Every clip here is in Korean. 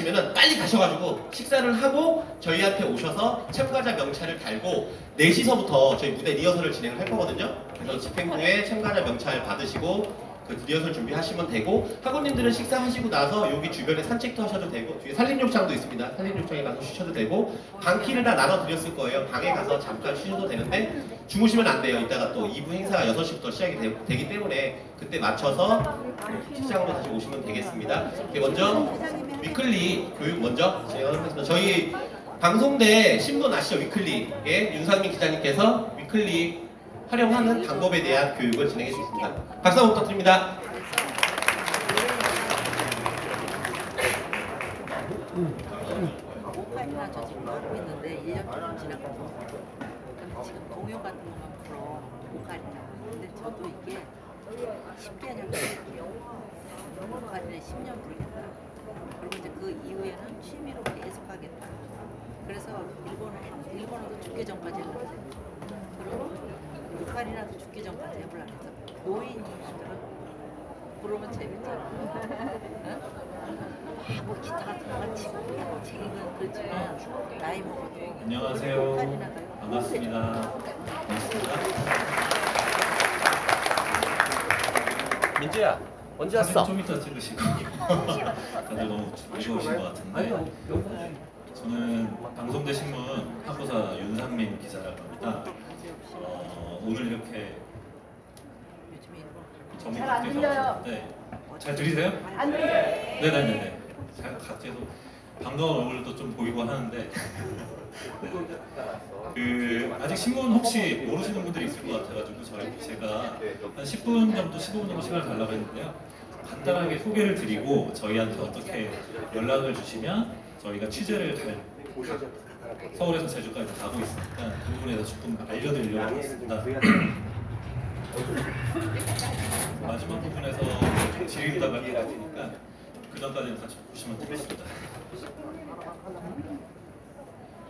면 빨리 가셔가지고 식사를 하고 저희한테 오셔서 참가자 명찰을 달고 4시서부터 저희 무대 리허설을 진행을 할 거거든요. 그래서 집행 후에 참가자 명찰 받으시고 그 리허설 준비하시면 되고, 학우님들은 식사하시고 나서 여기 주변에 산책도 하셔도 되고, 뒤에 산림욕장도 있습니다. 산림욕장에 가서 쉬셔도 되고, 방키를 다 나눠드렸을 거예요. 방에 가서 잠깐 쉬셔도 되는데 주무시면 안 돼요. 이따가 또 2부 행사가 6시부터 시작이 되기 때문에 그때 맞춰서 식장으로 다시 오시면 되겠습니다. 먼저 위클리 교육 먼저 진행하겠습니다. 저희 방송대 신문 아시죠? 위클리의 윤상민 기자님께서 위클리 활용하는 방법에 대한 교육을 진행해 주겠습니다. 박수 한번 부탁드립니다. 오카리나 저 지금 하고 있는데 1년 조금 지났거든요. 그럼 지금 동요 같은 것만 풀어 오카리나. 근데 저도 이게 10개년 부를게요. 오카리나 10년 부르겠다. 그리고 이제 그 이후에는 취미로 계속 하겠다. 그래서 일본어도 죽기 전까지 해보려고 했어요. 그리고 오카리나도 죽기 전까지 해보려고 했어. 노인이 하더라고. 그러면 재밌잖아. 응? 뭐 기타 같은 거 치고 책임은 그렇지만 나이 먹어도 안녕하세요. 반갑습니다. 민주야, 언제 왔어? 좀 이따 찍으시고 다들 너무 즐거우신 것 같은데, 저는 방송대 신문 학부사 윤상민 기자라고 합니다. 오늘 이렇게 잘 안 들려요. 네. 잘 들리세요? 안 들려요. 네네네네. 같이도 반가운 얼굴도 좀 보이고 하는데 네. 아직 신문 혹시 모르시는 분들이 있을 것 같아가지고 제가 한 10분 정도 15분 정도 시간을 달라고 했는데요. 간단하게 소개를 드리고 저희한테 어떻게 연락을 주시면 저희가 취재를 서울에서 제주까지 가고 있으니까 그 부분에 대해서 조금 알려드리려고 하겠습니다. 마지막 부분에서 지휘부담을 할 테니까 그 전까지는 같이 보시면 되겠습니다.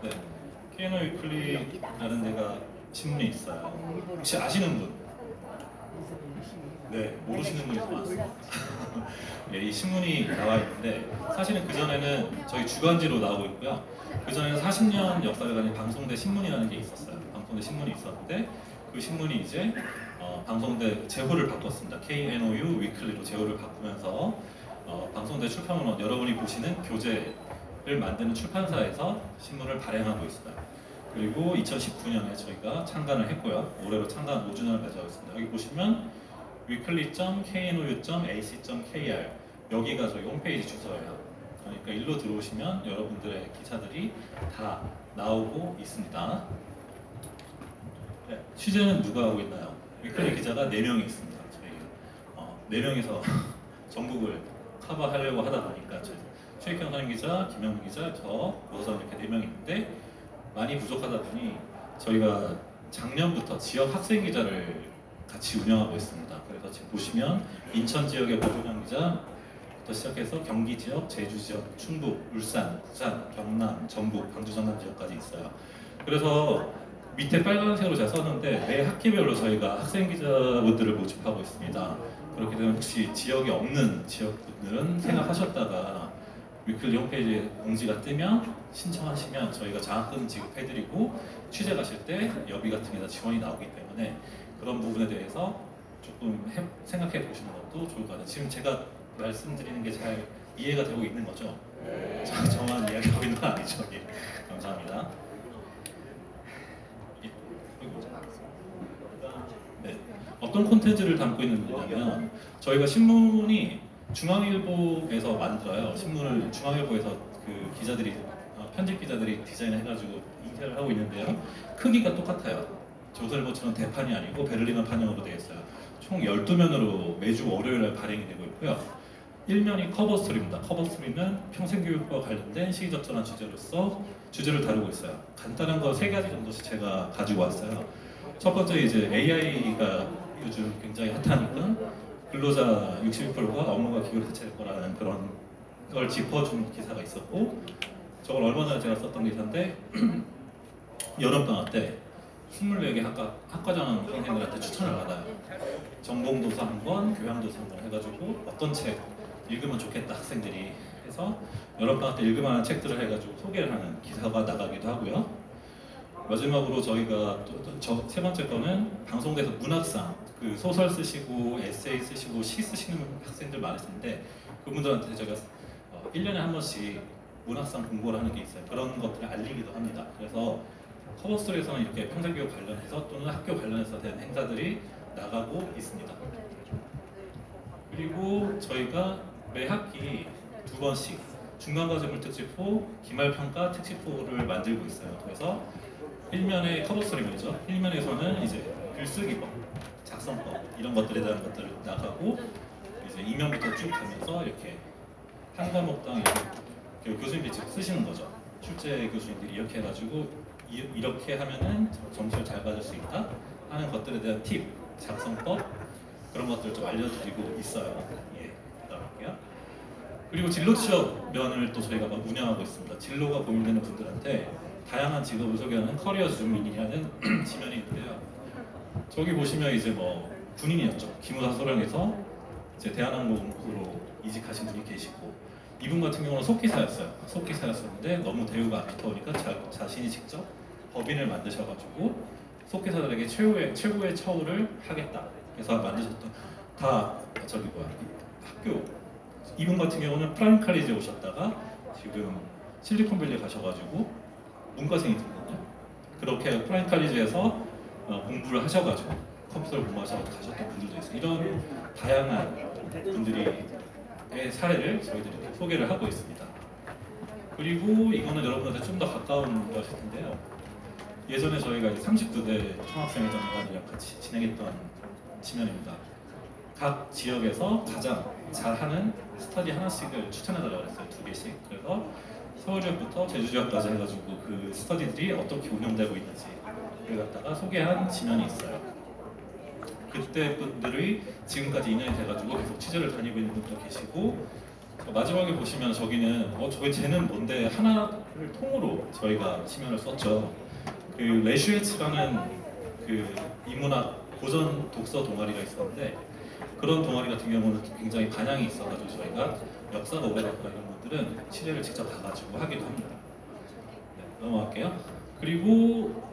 네, K&O 위클리라는 데가 신문이 있어요. 혹시 아시는 분? 네, 모르시는 분이 더 많습니다. 네, 이 신문이 나와 있는데 사실은 그전에는 저희 주간지로 나오고 있고요. 그전에는 40년 역사를 가진 방송대 신문이라는 게 있었어요. 방송대 신문이 있었는데 그 신문이 이제 방송대 제호를 바꿨습니다. K&OU 위클리로 제호를 바꾸면서 방송대 출판물원, 여러분이 보시는 교재를 만드는 출판사에서 신문을 발행하고 있어요. 그리고 2019년에 저희가 창간을 했고요. 올해로 창간 5주년을 맞이하고 있습니다. 여기 보시면 weekly.knou.ac.kr 여기가 저희 홈페이지 주소예요. 그러니까 일로 들어오시면 여러분들의 기사들이 다 나오고 있습니다. 네, 취재는 누가 하고 있나요? 위클리 기자가 4명이 있습니다. 저희 4명이서 전국을 커버하려고 하다 보니까 최익현 선임 기자, 김영문 기자, 저, 고서선 이렇게 4명이 있는데 많이 부족하다 보니 저희가 작년부터 지역 학생 기자를 같이 운영하고 있습니다. 그래서 지금 보시면 인천 지역의 고종현 기자부터 시작해서 경기 지역, 제주 지역, 충북, 울산, 부산, 경남, 전북, 광주, 전남 지역까지 있어요. 그래서 밑에 빨간색으로 제가 썼는데 매 학기별로 저희가 학생 기자분들을 모집하고 있습니다. 그렇기 때문에 혹시 지역이 없는 지역분들은 생각하셨다가 위클리 홈페이지에 공지가 뜨면 신청하시면 저희가 장학금 지급해드리고 취재 가실 때 여비 같은 게 다 지원이 나오기 때문에 그런 부분에 대해서 조금 생각해 보시는 것도 좋을 것 같아요. 지금 제가 말씀드리는 게 잘 이해가 되고 있는 거죠? 저만 이야기하고 있는 건 아니죠? 예. 감사합니다. 네. 어떤 콘텐츠를 담고 있는 거냐면 저희가 신문이 중앙일보에서 만들어요. 신문을 중앙일보에서 그 기자들이 편집 기자들이 디자인해가지고 인쇄를 하고 있는데요. 크기가 똑같아요. 조선일보처럼 대판이 아니고 베를리너 판형으로 되어 있어요. 총 12면으로 매주 월요일에 발행이 되고 있고요. 1면이 커버 스토리입니다. 커버 스토리는 평생교육과 관련된 시기적절한 주제를 다루고 있어요. 간단한 거 3가지 정도씩 제가 가지고 왔어요. 첫 번째 이제 AI가 요즘 굉장히 핫하니까 근로자 62%가 업무가 기회를 대체할 거라는 그런 걸 짚어준 기사가 있었고, 저걸 얼마 전에 제가 썼던 기사인데 여름방학 때 24개 학과장 선생님들한테 추천을 받아요. 전공도서 한 권, 교양도서 한 권 해가지고 어떤 책 읽으면 좋겠다 학생들이 그래서 여러분한테 읽을만한 책들을 해가지고 소개를 하는 기사가 나가기도 하고요. 마지막으로 저희가 세 번째 거는 방송대에서 문학상, 그 소설 쓰시고 에세이 쓰시고 시 쓰시는 학생들 많으신데 그분들한테 제가 1년에 한 번씩 문학상 공고를 하는 게 있어요. 그런 것들을 알리기도 합니다. 그래서 커버스토리에서는 이렇게 평생교육 관련해서 또는 학교 관련해서 된 행사들이 나가고 있습니다. 그리고 저희가 매 학기 2번씩 중간과제물 특집호, 기말평가 특집호를 만들고 있어요. 그래서 1면의 커버스토리죠. 1면에서는 이제 글쓰기법, 작성법 이런 것들에 대한 것들을 나가고 이제 2면부터 쭉 가면서 이렇게 한 과목당 이렇게 교수님들이 직접 쓰시는 거죠. 출제 교수님들이 이렇게 해가지고 이렇게 하면은 점수를 잘 받을 수 있다 하는 것들에 대한 팁, 작성법 그런 것들을 좀 알려드리고 있어요. 예, 나갈게요. 그리고 진로 취업 면을 또 저희가 막 운영하고 있습니다. 진로가 고민되는 분들한테 다양한 직업을 소개하는 커리어 주민이라는 지면이 있는데요. 저기 보시면 이제 뭐 군인이었죠. 기무사 소령에서 이제 대한항공으로 이직하신 분이 계시고 이분 같은 경우는 속기사였어요. 속기사였었는데 너무 대우가 안 좋으니까 자신이 직접 법인을 만드셔가지고 속기사들에게 최고의 처우를 하겠다. 그래서 만드셨던 학교 이분 같은 경우는 프라임 칼리지에 오셨다가 지금 실리콘밸리에 가셔가지고 문과생이 됐거든요. 그렇게 프라임 칼리지에서 공부를 하셔가지고 컴퓨터를 공부하셔가지고 가셨던 분들도 있어요. 이런 다양한 분들의 사례를 저희들이 소개를 하고 있습니다. 그리고 이거는 여러분한테 좀 더 가까운 것일 텐데요. 예전에 저희가 39대 총학생회장관이랑 같이 진행했던 지면입니다. 각 지역에서 가장 잘하는 스터디 하나씩을 추천해달라고 했어요. 2개씩. 그래서 서울 지역부터 제주 지역까지 해가지고 그 스터디들이 어떻게 운영되고 있는지 그걸 갖다가 소개한 지면이 있어요. 그때 분들이 지금까지 2년이 돼가지고 계속 취재를 다니고 있는 분도 계시고 마지막에 보시면 저기는 쟤는 뭔데 하나를 통으로 저희가 지면을 썼죠. 그 레슈에츠라는 그 인문학 고전 독서 동아리가 있었는데 그런 동아리 같은 경우는 굉장히 반향이 있어가지고 저희가 역사가 오래됐거나 이런 분들은 취재를 직접 가가지고 하기도 합니다. 네, 넘어갈게요. 그리고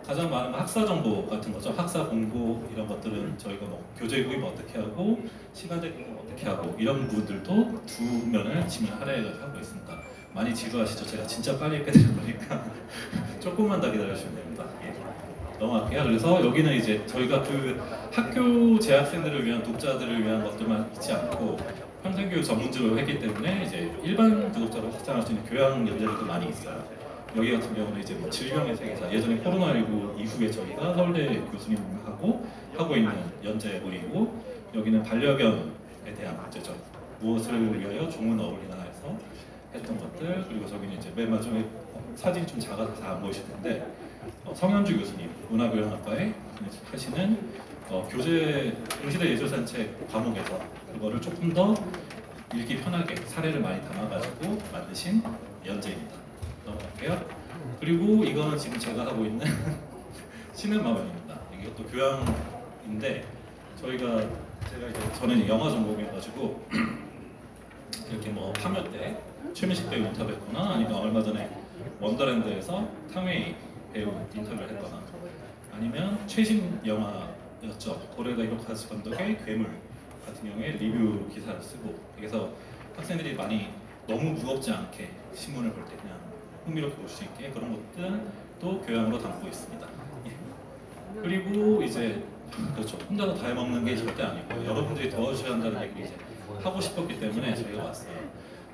가장 많은 학사 정보 같은 거죠. 학사 공고 이런 것들은 저희가 뭐 교재 구입 어떻게 하고 시간제 구입 어떻게 하고 이런 부분들도 2면을 지면 할애하고 있습니다. 많이 지루하시죠? 제가 진짜 빨리 읽게 되는 거니까 조금만 더 기다려주시면 됩니다. 예. 넘어갈게요. 그래서 여기는 이제 저희가 그 학교 재학생들을 위한 독자들을 위한 것들만 있지 않고 평생교육 전문직으로 했기 때문에 이제 일반 구독자로 확장할 수 있는 교양 연재들도 많이 있어요. 여기 같은 경우는 이제 뭐 질병의 세계사, 예전에 코로나19 이후에 저희가 서울대 교수님하고 하고 있는 연재물이고 여기는 반려견에 대한 문제죠. 무엇을 위하여 종은 어울리나 해서 했던 것들. 그리고 저기는 이제 맨 마지막에 사진이 좀 작아서 잘 안 보이실 텐데 성현주 교수님 문화교양학과에 하시는 교재 동시대 예술산책 과목에서 그거를 조금 더 읽기 편하게 사례를 많이 담아가지고 만드신 연재입니다. 넘어갈게요. 그리고 이거는 지금 제가 하고 있는 신의 마을입니다. 이게 또 교양인데 제가 이제 저는 영화 전공이어가지고 이렇게 뭐 파묘 때 최민식 배우 인터뷰했거나 아니면 얼마 전에 원더랜드에서 탕웨이 배우 인터뷰를 했거나 아니면 최신 영화였죠. 고레가 이로카즈 감독의 괴물 같은 경우에 리뷰 기사를 쓰고 그래서 학생들이 많이 너무 무겁지 않게 신문을 볼 때 그냥 흥미롭게 볼 수 있게 그런 것들도 교양으로 담고 있습니다. 예. 그리고 이제 그렇죠. 혼자서 다 해먹는 게 절대 아니고 여러분들이 도와주셔야 한다는 얘기를 이제 하고 싶었기 때문에 저희가 왔어요.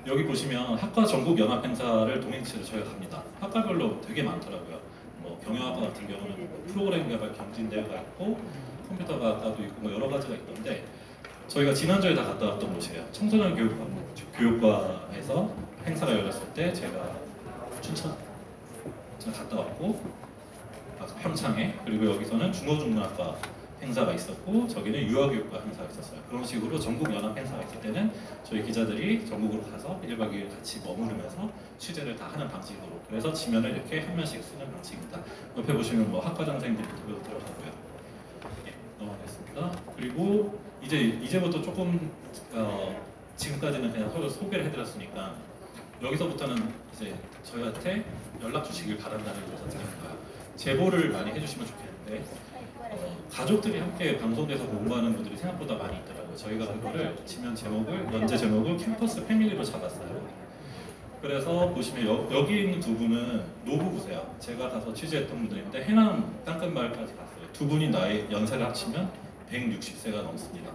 여기 보시면 학과 전국 연합 행사를 동행치를 저희가 갑니다. 학과별로 되게 많더라고요. 뭐 경영학과 같은 경우는 프로그램 개발 경진대회가 있고 컴퓨터과학과도 있고 뭐 여러 가지가 있던데 저희가 지난주에 다 갔다 왔던 곳이에요. 청소년 교육과에서 행사가 열렸을 때 제가 춘천 갔다 왔고 평창에 그리고 여기서는 중어중문학과 행사가 있었고 저기는 유아교육과 행사가 있었어요. 그런 식으로 전국 연합 행사가 있을 때는 저희 기자들이 전국으로 가서 1박 2일 같이 머무르면서 취재를 다 하는 방식으로 그래서 지면을 이렇게 한 면씩 쓰는 방식입니다. 옆에 보시면 뭐 학과장생들이 들어가고요. 예, 넘어가겠습니다. 그리고 이제부터 조금 지금까지는 그냥 서로 소개를 해드렸으니까 여기서부터는 이제 저희한테 연락 주시길 바란다는 것을 드리는 거예요. 제보를 많이 해주시면 좋겠는데 가족들이 함께 방송돼서 공부하는 분들이 생각보다 많이 있더라고요. 저희가 그거를 지면 제목을 연재 제목을 캠퍼스 패밀리로 잡았어요. 그래서 보시면 여기 있는 두 분은 노부부세요. 제가 가서 취재했던 분들인데 해남 땅끝마을까지 갔어요. 두 분이 나이 연세를 합치면 160세가 넘습니다.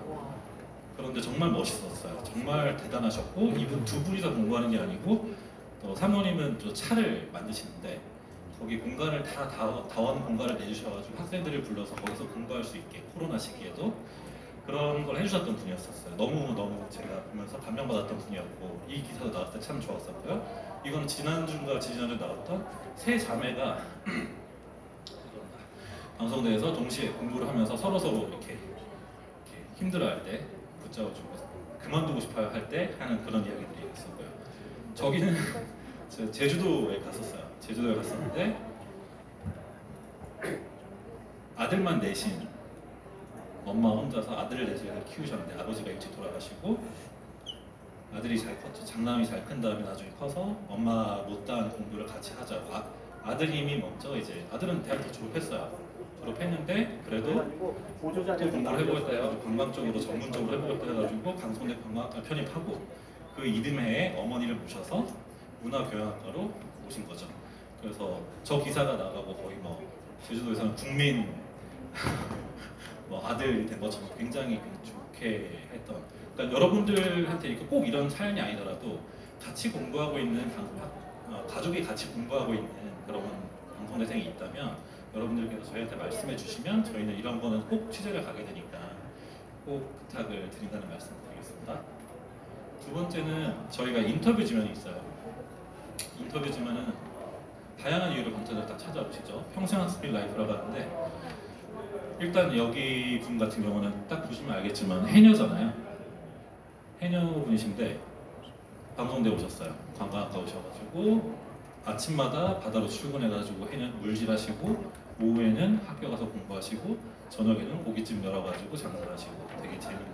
그런데 정말 멋있었어요. 정말 대단하셨고 이분 두 분이서 공부하는 게 아니고 또 사모님은 또 차를 만드시는데 거기 공간을 다원 공간을 내주셔가지고 학생들을 불러서 거기서 공부할 수 있게 코로나 시기에도 그런 걸 해주셨던 분이었었어요. 너무 제가 보면서 감명받았던 분이었고 이 기사도 나왔을 때 참 좋았었고요. 이건 지난주인가 지난주에 나왔던 세 자매가 방송대에서 동시에 공부를 하면서 서로 이렇게 힘들어할 때 붙잡아주고 그만두고 싶어 할 때 하는 그런 이야기들이 있었고요. 저기는 제주도에 갔었어요. 제주도에 갔었는데 아들만 넷인 엄마 혼자서 아들을 넷을 키우셨는데 아버지가 일찍 돌아가시고 아들이 잘 컸죠. 장남이 잘 큰 다음에 나중에 커서 엄마 못다한 공부를 같이 하자고 아드님이 먼저 이제 아들은 대학교 졸업했어요. 졸업했는데 그래도 또 공부를 해보겠다 해가지고 관광 쪽으로 전문적으로 해보겠다 해가지고 강성대 편입하고 그 이듬해에 어머니를 모셔서 문화교양학과로 오신 거죠. 그래서 저 기사가 나가고 거의 뭐 제주도에서는 국민 뭐 아들 된 것처럼 굉장히 좋게 했던. 그러니까 여러분들한테 이렇게 꼭 이런 사연이 아니더라도 같이 공부하고 있는 가족이 같이 공부하고 있는 그런 방송대생이 있다면 여러분들께서 저희한테 말씀해 주시면 저희는 이런 거는 꼭 취재를 가게 되니까 꼭 부탁을 드린다는 말씀을 드리겠습니다. 두 번째는 저희가 인터뷰 지면이 있어요. 인터뷰 지면은 다양한 이유로 검사들 다 찾아오시죠. 평생학습 라이프라고 하는데 일단 여기 분 같은 경우는 딱 보시면 알겠지만 해녀잖아요. 해녀분이신데 방송대 오셨어요. 관광학과 오셔가지고 아침마다 바다로 출근해가지고 해녀 물질하시고 오후에는 학교 가서 공부하시고 저녁에는 고깃집 열어가지고 장사하시고 되게 재밌는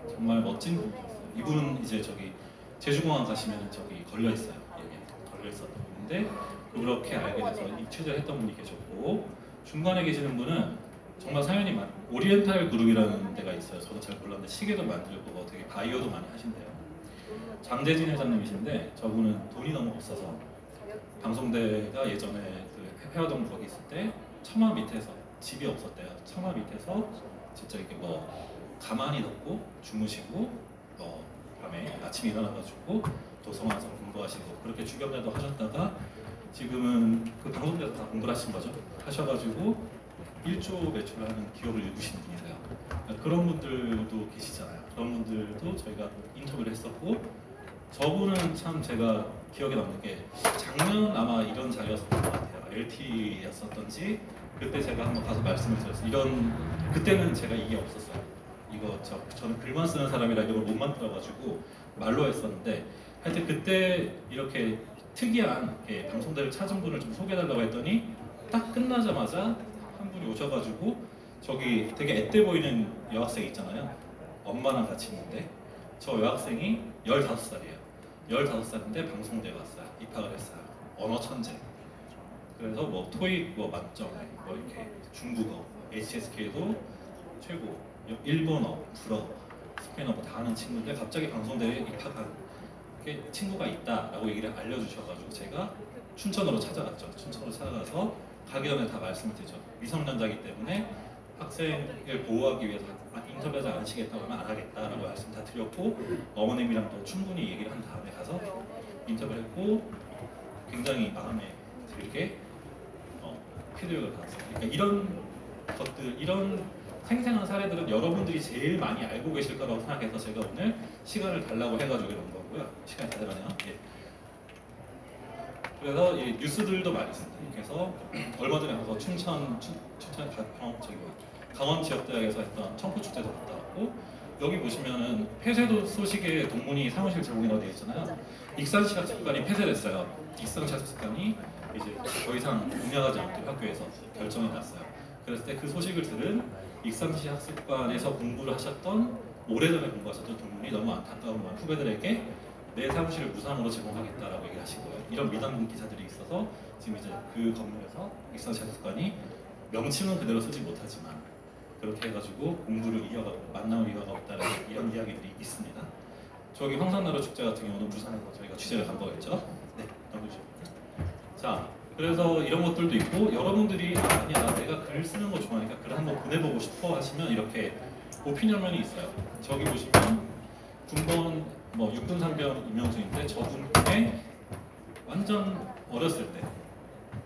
정말 멋진 분이었어요. 이분은 이제 저기 제주공항 가시면 저기 걸려 있어요. 여기 걸려 있었던 분인데 그렇게 알게 돼서 이 취재를 했던 분이 계셨고 중간에 계시는 분은 정말 사연이 많은 오리엔탈 그룹이라는 데가 있어요. 저도 잘 몰랐는데 시계도 만들고 뭐 되게 바이오도 많이 하신대요. 장대진 회장님이신데 저분은 돈이 너무 없어서 방송대가 예전에 그 회화동 거기 있을 때 처마 밑에서 집이 없었대요. 처마 밑에서 진짜 이렇게 뭐 가만히 넣고 주무시고 밤에 아침에 일어나가지고 도서관에서 공부하시고 그렇게 주경자도 하셨다가 지금은 그 방송대에서 다 공부를 하신 거죠. 하셔가지고 1조 매출하는 기업을 일구시는 분이세요. 그러니까 그런 분들도 계시잖아요. 그런 분들도 저희가 인터뷰를 했었고 저분은 참 제가 기억에 남는 게 작년 아마 이런 자리였었던 것 같아요. LT였었던지 그때 제가 한번 가서 말씀을 드렸어요. 그때는 제가 이게 없었어요. 저는 글만 쓰는 사람이라 이걸 못 만들어가지고 말로 했었는데 하여튼 그때 이렇게 특이한 방송대를 찾은 분을 좀 소개해달라고 했더니 딱 끝나자마자 한 분이 오셔가지고 저기 되게 앳돼 보이는 여학생 있잖아요. 엄마랑 같이 있는데 저 여학생이 15살이에요. 15살인데 방송대에 왔어요. 입학을 했어요. 언어 천재. 그래서 뭐 토익 뭐 만점, 뭐 이렇게 중국어, HSK도 최고, 일본어, 불어, 스페인어 뭐 다 하는 친구인데 갑자기 방송대에 입학한 친구가 있다라고 얘기를 알려주셔가지고 제가 춘천으로 찾아갔죠. 춘천으로 찾아가서 가기 전에 다 말씀을 드리죠. 미성년자이기 때문에 학생을 보호하기 위해서 인터뷰하지 않으시겠다고 하면 안 하겠다라고 말씀 다 드렸고 어머님이랑 또 충분히 얘기를 한 다음에 가서 인터뷰를 했고 굉장히 마음에 들게 피드백을 받았어요. 그러니까 이런 것들, 이런 생생한 사례들은 여러분들이 제일 많이 알고 계실 거라고 생각해서 제가 오늘 시간을 달라고 해가지고 이런 거고요. 시간이 다 돼가네요. 예. 그래서 뉴스들도 많이 있습니다. 그래서 얼마 전에 가서 춘천 강원 지역대학에서 했던 청포축제도 갔다 왔고 여기 보시면은 폐쇄도 소식에 동문이 사무실 제공이라고 되어 있잖아요. 익산시학습관이 폐쇄됐어요. 익산시학습관이 이제 더 이상 운영하지 않기로 학교에서 결정이 났어요. 그랬을 때 그 소식을 들은 익산시학습관에서 공부를 하셨던 오래전에 공부하셨던 동문이 너무 안타까운 후배들에게 내 사무실을 무상으로 제공하겠다라고 얘기하신 거예요. 이런 미담 기사들이 있어서 지금 이제 그 건물에서 익사체육관이 명칭은 그대로 쓰지 못하지만 그렇게 해가지고 공부를 이어가고 만남을 이어가겠다는 이런 이야기들이 있습니다. 저기 황산나루 축제 같은 경우는 부산에서 저희가 취재를 간 거겠죠. 네, 넘겨주시죠. 자, 그래서 이런 것들도 있고 여러분들이 아니야 내가 글 쓰는 거 좋아하니까 글 한번 보내보고 싶어 하시면 이렇게 오피니언면이 있어요. 저기 보시면 군번 뭐 육군상병 임명수인데 저분의 완전 어렸을 때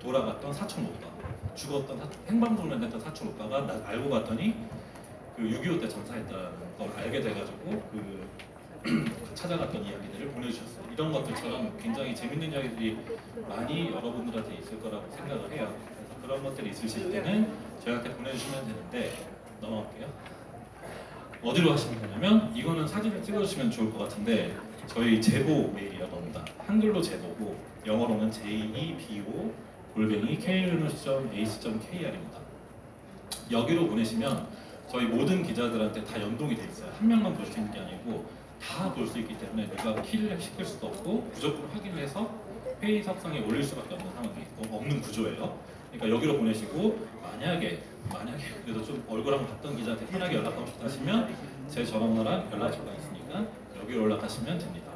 돌아갔던 사촌 오빠, 죽었던 행방불명됐던 사촌 오빠가 나 알고 봤더니 그 6.25 때 전사했다는 걸 알게 돼가지고 찾아갔던 이야기들을 보내주셨어요. 이런 것들처럼 굉장히 재밌는 이야기들이 많이 여러분들한테 있을 거라고 생각을 해요. 그래서 그런 것들이 있으실 때는 저희한테 보내주시면 되는데 넘어갈게요. 어디로 하시면 되냐면 이거는 사진을 찍어주시면 좋을 것 같은데 저희 제보 메일이라고 합니다. 한글로 제보고 영어로는 jebo@kuniverse.ac.kr입니다. 여기로 보내시면 저희 모든 기자들한테 다 연동이 돼 있어요. 한 명만 볼 수 있는 게 아니고 다 볼 수 있기 때문에 누가 키를 시킬 수도 없고 무조건 확인을 해서 회의석상에 올릴 수밖에 없는 상황이 없는 구조예요. 그러니까 여기로 보내시고 만약에 그래도 좀 얼굴 한번 봤던 기자한테 편하게 연락하고 싶다 하시면 제 전화번호랑 연락처가 있으니까 여기로 연락하시면 됩니다.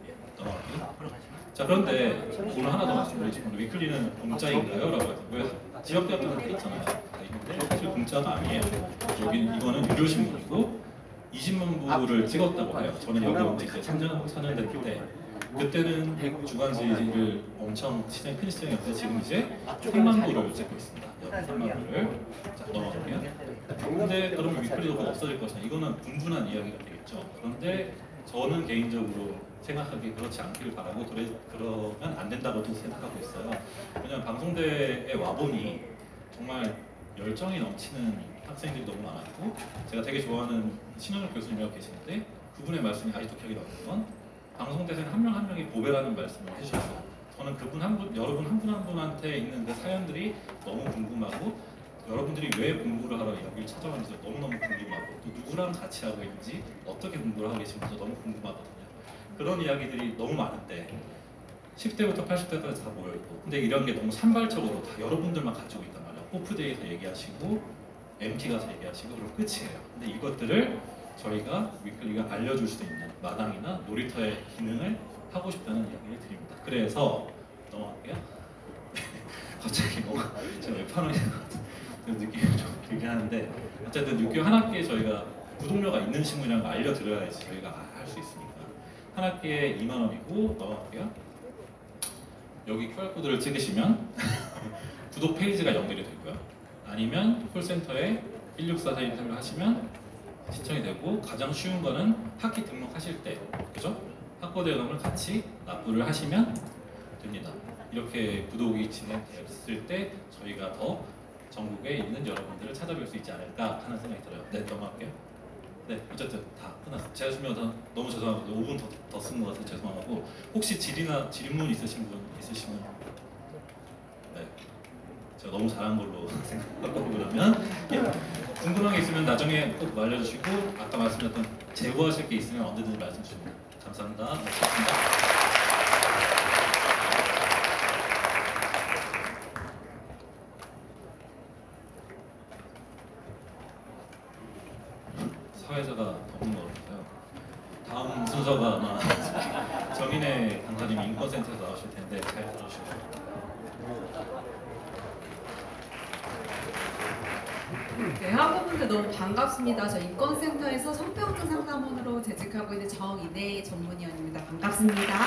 예, 넘어갈게요. 자, 그런데 오늘 하나 더 말씀드리지만 위클리는 공짜인가요? 라고 해서 왜 지역대학교는 있잖아요. 있는데 사실 공짜가 아니에요. 이거는 유료 신문이고 20만 부를 찍었다고 해요. 저는 여기 온지 이제 3년 됐는데 그때는 주간지를 엄청 시장이 큰 시장이었는데 지금 이제 3만 부를 찍고 있습니다. 3만 부를. 자, 넘어갈게요. 근데 그러면 위클리도 곧 없어질 것이냐? 이거는 분분한 이야기가 되겠죠. 그런데 저는 개인적으로 생각하기에 그렇지 않기를 바라고 그러면 안 된다고도 생각하고 있어요. 왜냐하면 방송대에 와보니 정말 열정이 넘치는 학생들이 너무 많았고 제가 되게 좋아하는 신현욱 교수님이라고 계시는데 그분의 말씀이 아직도 기억이 나는 건 방송대생 한 명 한 명이 보배라는 말씀을 해주셨어요. 저는 그분 여러분 한 분 한 분한테 있는 그 사연들이 너무 궁금하고 여러분들이 왜 공부를 하러 여기를 찾아왔는지 너무너무 궁금하고 또 누구랑 같이 하고 있는지 어떻게 공부를 하고 계신지 너무 궁금하거든요. 그런 이야기들이 너무 많은데 10대부터 80대까지 다 모여있고 근데 이런 게 너무 산발적으로 다 여러분들만 가지고 있단 말이에요. 호프데이에서 얘기하시고 MT 가서 얘기하시고 그럼 끝이에요. 근데 이것들을 저희가 위클리가 알려줄 수 있는 마당이나 놀이터의 기능을 하고 싶다는 이야기를 드립니다. 그래서 넘어갈게요. 갑자기 뭔가 제가 왜 파노인 것 같은 느낌이 좀 들긴 하는데 어쨌든 6개월 한 학기에 저희가 구독료가 있는 신문이라는 걸 알려드려야지 저희가 할 수 있으니까 한 학기에 2만 원이고 넘어갈게요. 여기 QR코드를 찍으시면 구독 페이지가 연결이 되고요. 아니면 콜센터에 164413을 하시면 신청이 되고 가장 쉬운 거는 학기 등록하실 때 그죠? 학과대여금을 같이 납부를 하시면 됩니다. 이렇게 구독이 진행됐을 때 저희가 더 전국에 있는 여러분들을 찾아뵐 수 있지 않을까 하는 생각이 들어요. 네, 넘어갈게요. 네, 어쨌든 다 끝났어요. 제가 준비가 너무 죄송하고 5분 더 쓴 것 같아서 죄송하고 혹시 질문 있으신 분 있으시면 네, 제가 너무 잘한 걸로 생각하고 그러면 예, 궁금한 게 있으면 나중에 꼭 알려주시고 아까 말씀드렸던 제보하실 게 있으면 언제든지 말씀 주십니다. 감사합니다. 고맙습니다. 사회자가 없는 것 같아요. 다음 순서가 아마 정인혜 강사님이 인권센터에서 나오실 텐데 잘 들어주시고. 네, 학우분들 너무 반갑습니다. 저 인권센터에서 성평등 상담원으로 재직하고 있는 정인혜 전문위원입니다. 반갑습니다.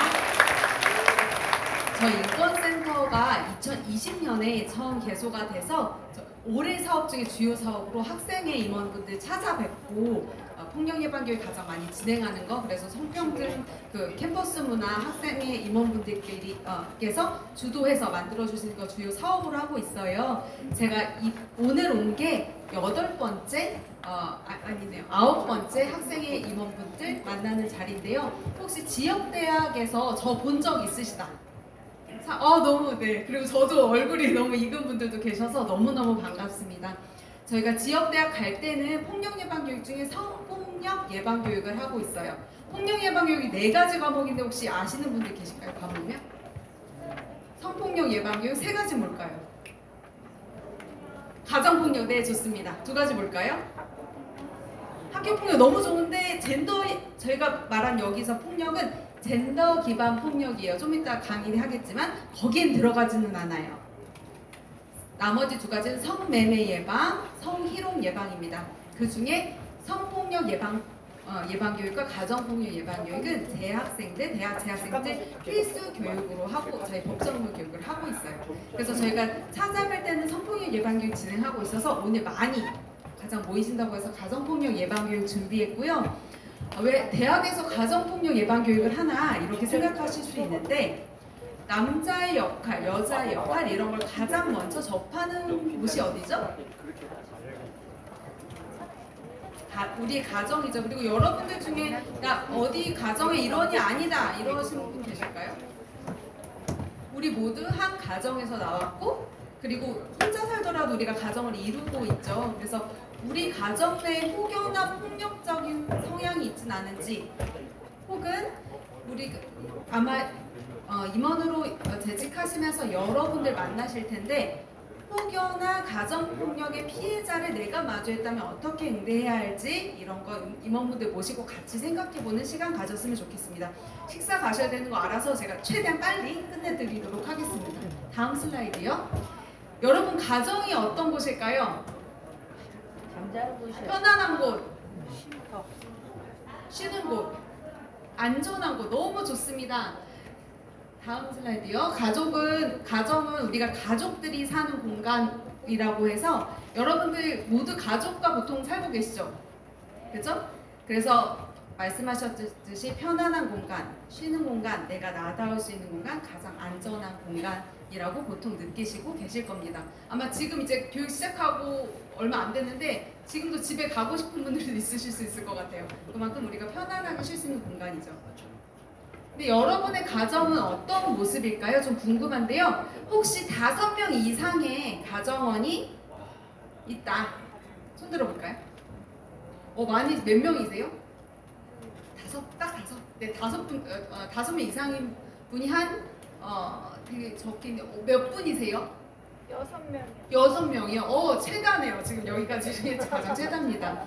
저희 인권센터가 2020년에 처음 개소가 돼서 올해 사업 중에 주요 사업으로 학생회 임원분들 찾아뵙고 폭력 예방 교육 가장 많이 진행하는 거 그래서 성평등 그 캠퍼스 문화 학생회 임원분들께서 주도해서 만들어 주시는 거 주요 사업으로 하고 있어요. 제가 오늘 온 게 8번째 아니네요 9번째 학생회 임원분들 만나는 자리인데요. 혹시 지역대학에서 저 본 적 있으시다? 너무 네. 그리고 저도 얼굴이 너무 익은 분들도 계셔서 너무너무 반갑습니다. 저희가 지역대학 갈 때는 폭력 예방 교육 중에 성폭력 예방 교육을 하고 있어요. 폭력 예방 교육이 4가지 과목인데 혹시 아시는 분들 계실까요? 과목이요? 성폭력 예방 교육 3가지 뭘까요? 가정폭력, 네, 좋습니다. 2가지 뭘까요? 학교폭력 너무 좋은데 저희가 말한 여기서 폭력은 젠더 기반 폭력이에요. 좀 이따 강의하겠지만 거기엔 들어가지는 않아요. 나머지 2가지는 성매매 예방, 성희롱 예방입니다. 그 중에 성폭력 예방 교육과 가정폭력 예방 교육은 재학생들 필수 교육으로 하고 저희 법정부 교육을 하고 있어요. 그래서 저희가 찾아뵐 때는 성폭력 예방 교육 진행하고 있어서 오늘 많이 가장 모이신다고 해서 가정폭력 예방 교육 준비했고요. 왜 대학에서 가정폭력 예방 교육을 하나 이렇게 생각하실 수 있는데 남자의 역할, 여자의 역할 이런 걸 가장 먼저 접하는 곳이 어디죠? 우리 가정이죠. 그리고 여러분들 중에 나 어디 가정의 일원이 아니다 이러시는 분 계실까요? 우리 모두 한 가정에서 나왔고 그리고 혼자 살더라도 우리가 가정을 이루고 있죠. 그래서 우리 가정 내에 혹여나 폭력적인 성향이 있진 않은지 혹은 우리 아마 임원으로 재직하시면서 여러분들 만나실 텐데 혹여나 가정폭력의 피해자를 내가 마주했다면 어떻게 응대해야 할지 이런 거 임원분들 모시고 같이 생각해보는 시간 가졌으면 좋겠습니다. 식사 가셔야 되는 거 알아서 제가 최대한 빨리 끝내드리도록 하겠습니다. 다음 슬라이드요. 여러분 가정이 어떤 곳일까요? 잠자는 곳이요. 편안한 곳, 쉼터. 쉬는 곳, 안전한 곳 너무 좋습니다. 다음 슬라이드요. 가정은 우리가 가족들이 사는 공간이라고 해서 여러분들 모두 가족과 보통 살고 계시죠? 그죠? 그래서 말씀하셨듯이 편안한 공간, 쉬는 공간, 내가 나다울 수 있는 공간, 가장 안전한 공간이라고 보통 느끼시고 계실 겁니다. 아마 지금 이제 교육 시작하고 얼마 안 됐는데 지금도 집에 가고 싶은 분들도 있으실 수 있을 것 같아요. 그만큼 우리가 편안하게 쉴 수 있는 공간이죠. 근데 여러분의 가정은 어떤 모습일까요? 좀 궁금한데요. 혹시 5명 이상의 가정원이 있다. 손 들어볼까요? 많이 몇 명이세요? 딱 5. 네, 5명 이상인 분이 되게 적긴 몇 분이세요? 6명이요. 6명이요? 최다네요. 지금 여기까지 중에 가장 최다입니다.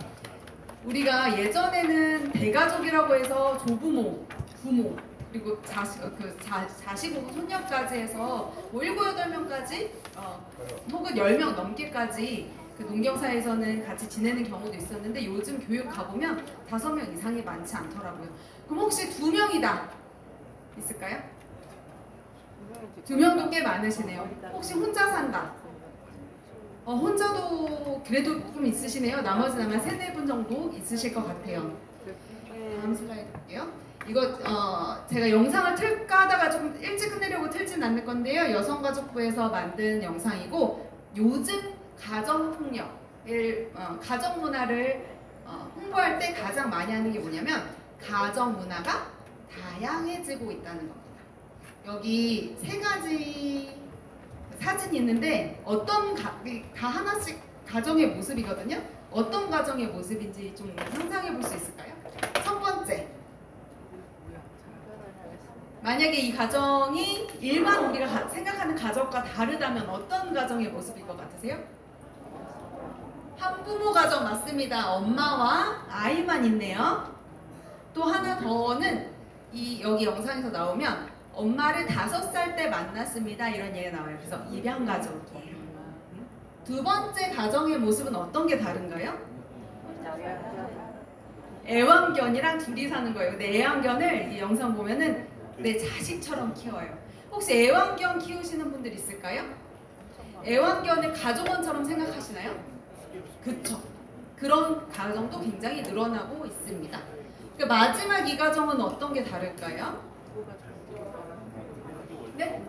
우리가 예전에는 대가족이라고 해서 조부모, 부모, 그리고 자식 혹은 손녀까지 해서 7, 8명까지 혹은 10명 넘게까지 그 농경사에서는 같이 지내는 경우도 있었는데 요즘 교육 가보면 5명 이상이 많지 않더라고요. 그럼 혹시 2명이다 있을까요? 2명도 꽤 많으시네요. 혹시 혼자 산다? 혼자도 그래도 좀 있으시네요. 나머지는 아마 3, 4분 정도 있으실 것 같아요. 다음 슬라이드 볼게요. 이거 제가 영상을 틀까 하다가 좀 일찍 끝내려고 틀진 않을 건데요. 여성가족부에서 만든 영상이고 요즘 가정폭력을 가정문화를 홍보할 때 가장 많이 하는 게 뭐냐면 가정문화가 다양해지고 있다는 겁니다. 여기 3가지 사진이 있는데 다 하나씩 가정의 모습이거든요. 어떤 가정의 모습인지 좀 상상해 볼 수 있을까요? 첫 번째, 만약에 이 가정이 일반 우리가 생각하는 가정과 다르다면 어떤 가정의 모습일 것 같으세요? 한부모 가정 맞습니다. 엄마와 아이만 있네요. 또 하나 더는 여기 영상에서 나오면 엄마를 5살 때 만났습니다. 이런 얘기가 나와요. 그래서 입양 가족이에요. 2번째 가정의 모습은 어떤 게 다른가요? 애완견이랑 둘이 사는 거예요. 근데 애완견을 이 영상 보면은 내 자식처럼 키워요. 혹시 애완견 키우시는 분들 있을까요? 애완견을 가족원처럼 생각하시나요? 그쵸. 그런 가정도 굉장히 늘어나고 있습니다. 마지막 이 가정은 어떤 게 다를까요? 네?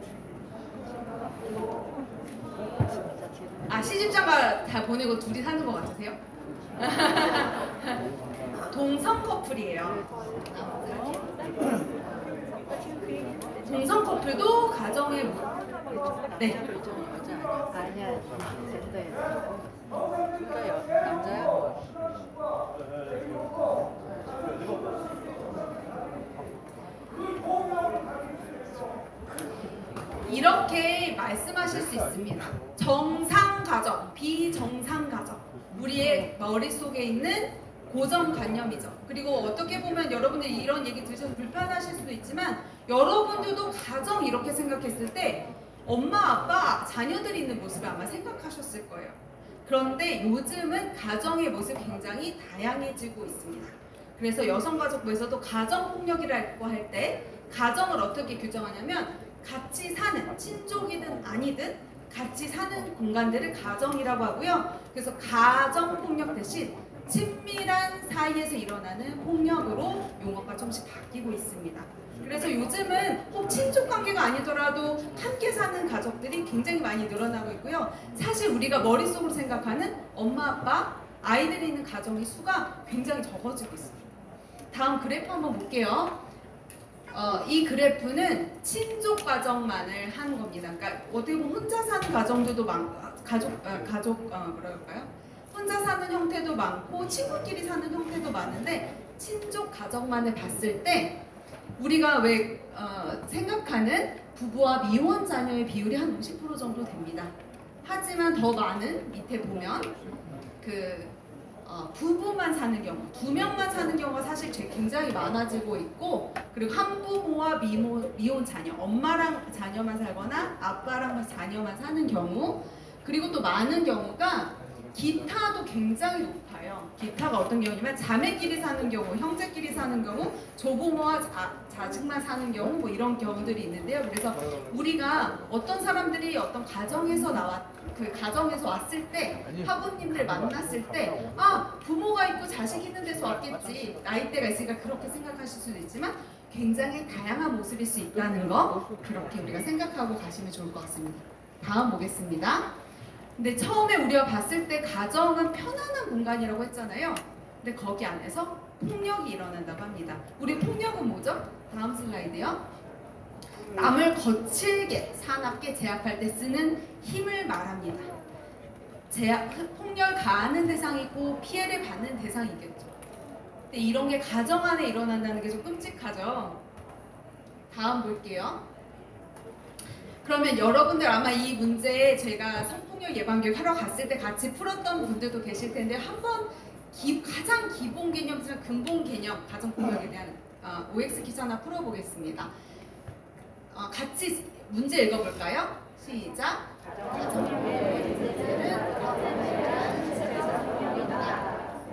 시집장가 다 보내고 둘이 사는 것 같으세요? 동성 커플이에요. 동성 커플도 가정의 네. 아니야, 남자야. 이렇게 말씀하실 수 있습니다. 정상 가정, 비정상 가정. 우리의 머릿속에 있는 고정관념이죠. 그리고 어떻게 보면 여러분들이 이런 얘기 들으셔서 불편하실 수도 있지만 여러분들도 가정 이렇게 생각했을 때 엄마, 아빠, 자녀들이 있는 모습을 아마 생각하셨을 거예요. 그런데 요즘은 가정의 모습이 굉장히 다양해지고 있습니다. 그래서 여성가족부에서도 가정폭력이라고 할 때 가정을 어떻게 규정하냐면 같이 사는, 친족이든 아니든 같이 사는 공간들을 가정이라고 하고요. 그래서 가정폭력 대신 친밀한 사이에서 일어나는 폭력으로 용어가 조금씩 바뀌고 있습니다. 그래서 요즘은 꼭 친족 관계가 아니더라도 함께 사는 가족들이 굉장히 많이 늘어나고 있고요. 사실 우리가 머릿속으로 생각하는 엄마, 아빠, 아이들이 있는 가정의 수가 굉장히 적어지고 있습니다. 다음 그래프 한번 볼게요. 이 그래프는 친족 가정만을 한 겁니다. 그러니까 어떻게 보면 혼자 사는 가정들도 많고, 뭐랄까요? 혼자 사는 형태도 많고 친구끼리 사는 형태도 많은데 친족 가정만을 봤을 때 우리가 왜 생각하는 부부와 미혼 자녀의 비율이 한 50% 정도 됩니다. 하지만 더 많은 밑에 보면 부부만 사는 경우, 2명만 사는 경우가 사실 굉장히 많아지고 있고, 그리고 한부모와 미혼 자녀, 엄마랑 자녀만 살거나 아빠랑 자녀만 사는 경우, 그리고 또 많은 경우가 기타도 굉장히 높아요. 기타가 어떤 경우냐면 자매끼리 사는 경우, 형제끼리 사는 경우, 조부모와 자식만 사는 경우 뭐 이런 경우들이 있는데요. 그래서 우리가 어떤 사람들이 어떤 가정에서 가정에서 왔을 때 학우님들 만났을 때 부모가 있고 자식 있는 데서 왔겠지, 나이대가 있으니까 그렇게 생각하실 수도 있지만 굉장히 다양한 모습일 수 있다는 거 그렇게 우리가 생각하고 가시면 좋을 것 같습니다. 다음 보겠습니다. 근데 처음에 우리가 봤을 때 가정은 편안한 공간이라고 했잖아요. 근데 거기 안에서 폭력이 일어난다고 합니다. 우리 폭력은 뭐죠? 다음 슬라이드요. 남을 거칠게, 사납게 제압할 때 쓰는 힘을 말합니다. 폭력을 가하는 대상이 있고 피해를 받는 대상이 있겠죠. 근데 이런 게 가정 안에 일어난다는 게 좀 끔찍하죠. 다음 볼게요. 그러면 여러분들 아마 이 문제 제가 성폭력 예방교육 하러 갔을 때 같이 풀었던 분들도 계실 텐데 한번 가장 기본 개념, 근본 개념 가정폭력에 대한 OX 퀴즈 하나 풀어보겠습니다. 같이 문제 읽어볼까요? 시작. 가정폭력의 문제는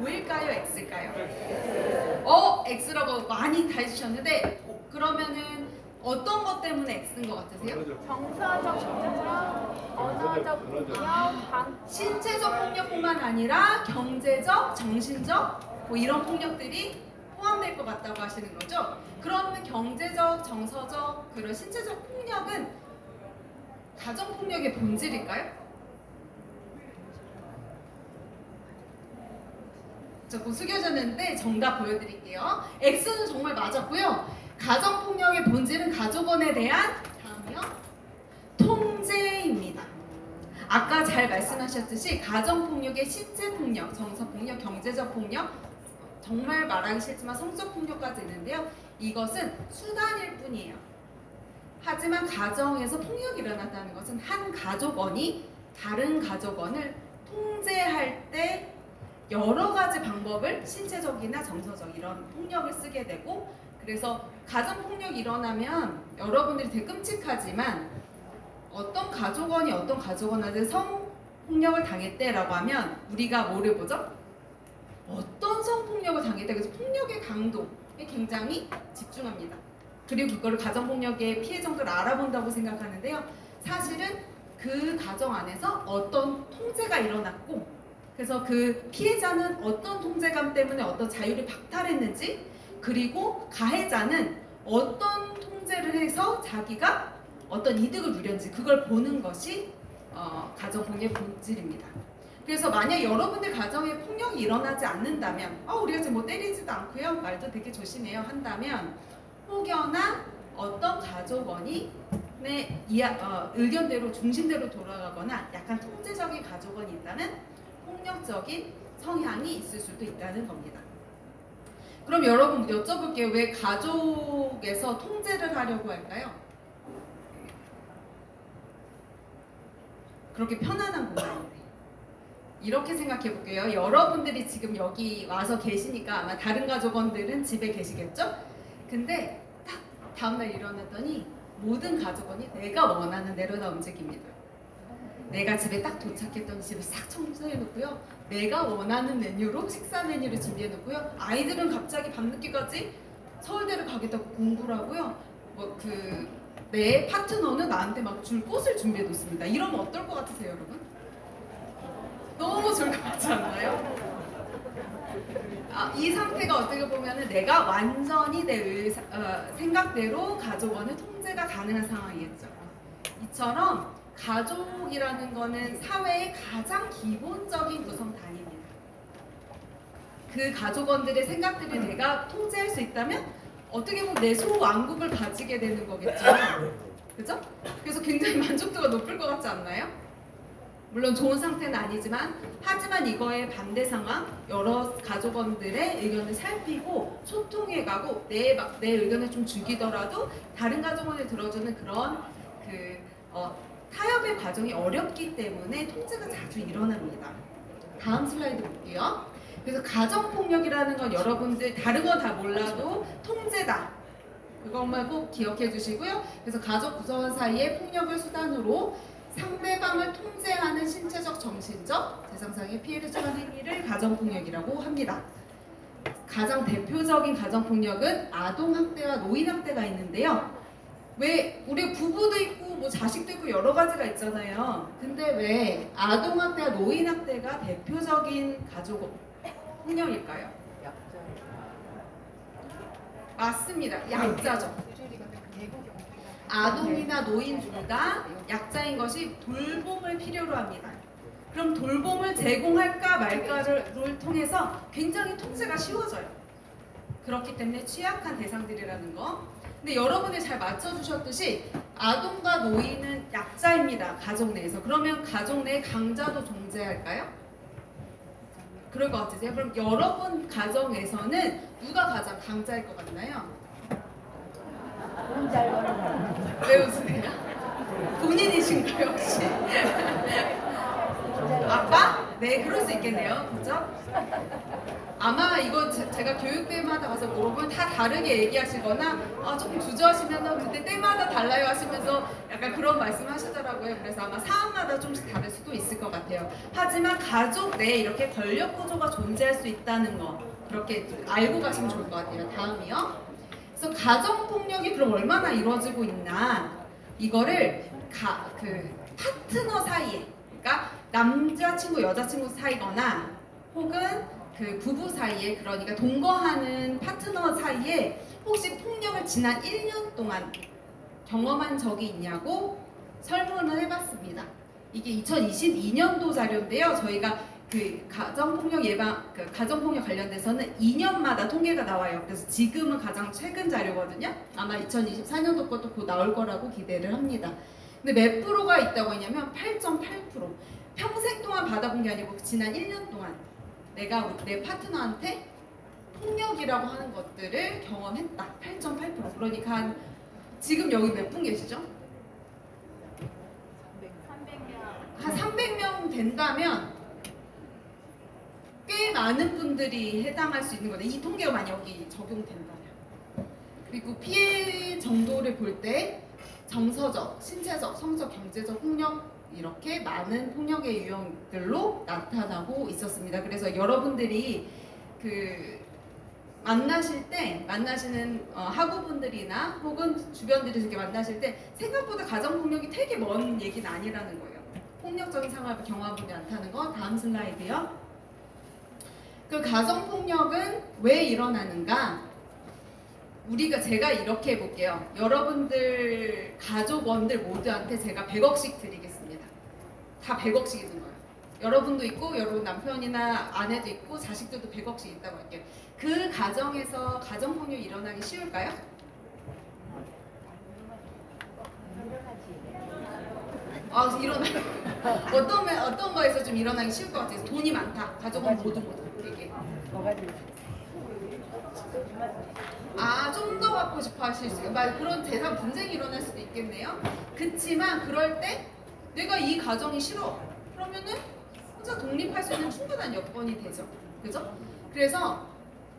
O일까요? X일까요? X라고 많이 다 해주셨는데 그러면은 어떤 것 때문에 X인 것 같으세요? 정서적 폭력, 언어적 폭력, 신체적 폭력뿐만 아니라 경제적, 정신적 뭐 이런 폭력들이 포함될 것 같다고 하시는 거죠? 그러면 경제적, 정서적, 그런 신체적 폭력은 가정폭력의 본질일까요? 자꾸 숙여졌는데 정답 보여드릴게요. X는 정말 맞았고요. 가정폭력의 본질은 가족원에 대한 다음이요. 통제입니다. 아까 잘 말씀하셨듯이 가정폭력의 신체폭력, 정서폭력, 경제적 폭력, 정말 말하기 싫지만 성적 폭력까지 있는데요. 이것은 수단일 뿐이에요. 하지만 가정에서 폭력이 일어났다는 것은 한 가족원이 다른 가족원을 통제할 때 여러 가지 방법을 신체적이나 정서적 이런 폭력을 쓰게 되고, 그래서 가정폭력이 일어나면 여러분들이 되게 끔찍하지만 어떤 가족원이 어떤 가족원한테 성폭력을 당했대라고 하면 우리가 뭐를 보죠? 어떤 성폭력을 당했대. 그래서 폭력의 강도에 굉장히 집중합니다. 그리고 그거를 가정폭력의 피해 정도를 알아본다고 생각하는데요. 사실은 그 가정 안에서 어떤 통제가 일어났고, 그래서 그 피해자는 어떤 통제감 때문에 어떤 자유를 박탈했는지, 그리고 가해자는 어떤 통제를 해서 자기가 어떤 이득을 누렸는지 그걸 보는 것이 가정폭력의 본질입니다. 그래서 만약 여러분들 가정에 폭력이 일어나지 않는다면 우리가 지금 뭐 때리지도 않고요, 말도 되게 조심해요 한다면, 혹여나 어떤 가족원이 의견대로 중심대로 돌아가거나 약간 통제적인 가족원이 있다면 폭력적인 성향이 있을 수도 있다는 겁니다. 그럼 여러분 여쭤볼게요. 왜 가족에서 통제를 하려고 할까요? 그렇게 편안한 공간인데. 이렇게 생각해 볼게요. 여러분들이 지금 여기 와서 계시니까 아마 다른 가족원들은 집에 계시겠죠? 근데 딱 다음날 일어났더니 모든 가족원이 내가 원하는 대로 다 움직입니다. 내가 집에 딱 도착했더니 집을 싹 청소해 놓고요. 내가 원하는 메뉴로 식사 메뉴를 준비해 놓고요. 아이들은 갑자기 밤늦게까지 서울대를 가겠다고 공부를 하고요. 내 파트너는 나한테 막 줄 꽃을 준비해 놓습니다. 이러면 어떨 것 같으세요, 여러분? 너무 좋을 것 같지 않나요? 이 상태가 어떻게 보면은 내가 완전히 내 생각대로 가족원을 통제가 가능한 상황이겠죠. 이처럼 가족이라는 거는 사회의 가장 기본적인 구성단위입니다. 그 가족원들의 생각들을 내가 통제할 수 있다면 어떻게 보면 내 소왕국을 가지게 되는 거겠죠. 그죠? 그래서 굉장히 만족도가 높을 것 같지 않나요? 물론 좋은 상태는 아니지만 하지만 이거의 반대 상황 여러 가족원들의 의견을 살피고 소통해가고 내 의견을 좀 죽이더라도 다른 가족원을 들어주는 그런 타협의 과정이 어렵기 때문에 통제가 자주 일어납니다. 다음 슬라이드 볼게요. 그래서 가정폭력이라는 건 여러분들 다른 건 다 몰라도 통제다. 그것만 꼭 기억해 주시고요. 그래서 가족 구성원 사이의 폭력을 수단으로 상대방을 통제하는 신체적, 정신적, 재산상의 피해를 초래한 행위를 가정폭력이라고 합니다. 가장 대표적인 가정폭력은 아동학대와 노인학대가 있는데요. 왜 우리 부부도 있고 뭐 자식도 있고 여러 가지가 있잖아요. 근데 왜 아동학대와 노인학대가 대표적인 가족폭력일까요? 맞습니다. 약자죠. 아동이나 노인 둘 다 약자인 것이 돌봄을 필요로 합니다. 그럼 돌봄을 제공할까 말까를 통해서 굉장히 통제가 쉬워져요. 그렇기 때문에 취약한 대상들이라는 거. 근데 여러분이 잘 맞춰주셨듯이 아동과 노인은 약자입니다. 가족 내에서. 그러면 가족 내에 강자도 존재할까요? 그럴 것 같으세요? 그럼 여러분 가정에서는 누가 가장 강자일 것 같나요? 왜 웃으세요? 본인이신가요 혹시? 아빠? 네, 그럴 수 있겠네요. 그죠? 아마 이거 제가 교육 때마다 가서 물어보면 다 다르게 얘기하시거나 조금 주저하시면 그때 때마다 달라요 하시면서 약간 그런 말씀 하시더라고요. 그래서 아마 상황마다 좀씩 다를 수도 있을 것 같아요. 하지만 가족 내에 이렇게 권력 구조가 존재할 수 있다는 거 그렇게 알고 가시면 좋을 것 같아요. 다음이요. 그래서 가정폭력이 그럼 얼마나 이루어지고 있나 이거를 파트너 사이에 그러니까 남자친구 여자친구 사이거나 혹은 그 부부 사이에 그러니까 동거하는 파트너 사이에 혹시 폭력을 지난 1년 동안 경험한 적이 있냐고 설문을 해봤습니다. 이게 2022년도 자료인데요. 저희가 그 가정폭력 가정폭력 관련돼서는 2년마다 통계가 나와요. 그래서 지금은 가장 최근 자료거든요. 아마 2024년도 것도 곧 나올 거라고 기대를 합니다. 근데 몇 프로가 있다고 했냐면 8.8%. 평생 동안 받아본 게 아니고 지난 1년 동안 내가 내 파트너한테 폭력이라고 하는 것들을 경험했다. 8.8%. 그러니까 지금 여기 몇 분 계시죠? 300명. 한 300명 된다면 꽤 많은 분들이 해당할 수 있는 거네. 이 통계가 만약 여기 적용된다면. 그리고 피해 정도를 볼 때 정서적, 신체적, 성적, 경제적 폭력 이렇게 많은 폭력의 유형들로 나타나고 있었습니다. 그래서 여러분들이 만나시는 학우분들이나 혹은 주변들이 이렇게 만나실 때 생각보다 가정폭력이 되게 먼 얘기는 아니라는 거예요. 폭력적인 상황을 경험하지 않다는 거. 다음 슬라이드요. 그 가정폭력은 왜 일어나는가? 제가 이렇게 해볼게요. 여러분들 가족원들 모두한테 제가 100억씩 드리겠습니다. 다 100억씩 있는 거예요. 여러분도 있고 여러분 남편이나 아내도 있고 자식들도 100억씩 있다고 할게요. 그 가정에서 가정폭력이 일어나기 쉬울까요? 일어나요. 어떤 거에서 좀 일어나기 쉬울 것 같아요. 돈이 많다. 가족은 모두 이게. 좀 더 받고 싶어 하실 수 있어요. 그런 재산 분쟁이 일어날 수도 있겠네요. 그치만 그럴 때 내가 이 가정이 싫어. 그러면은 혼자 독립할 수 있는 충분한 여건이 되죠. 그죠? 그래서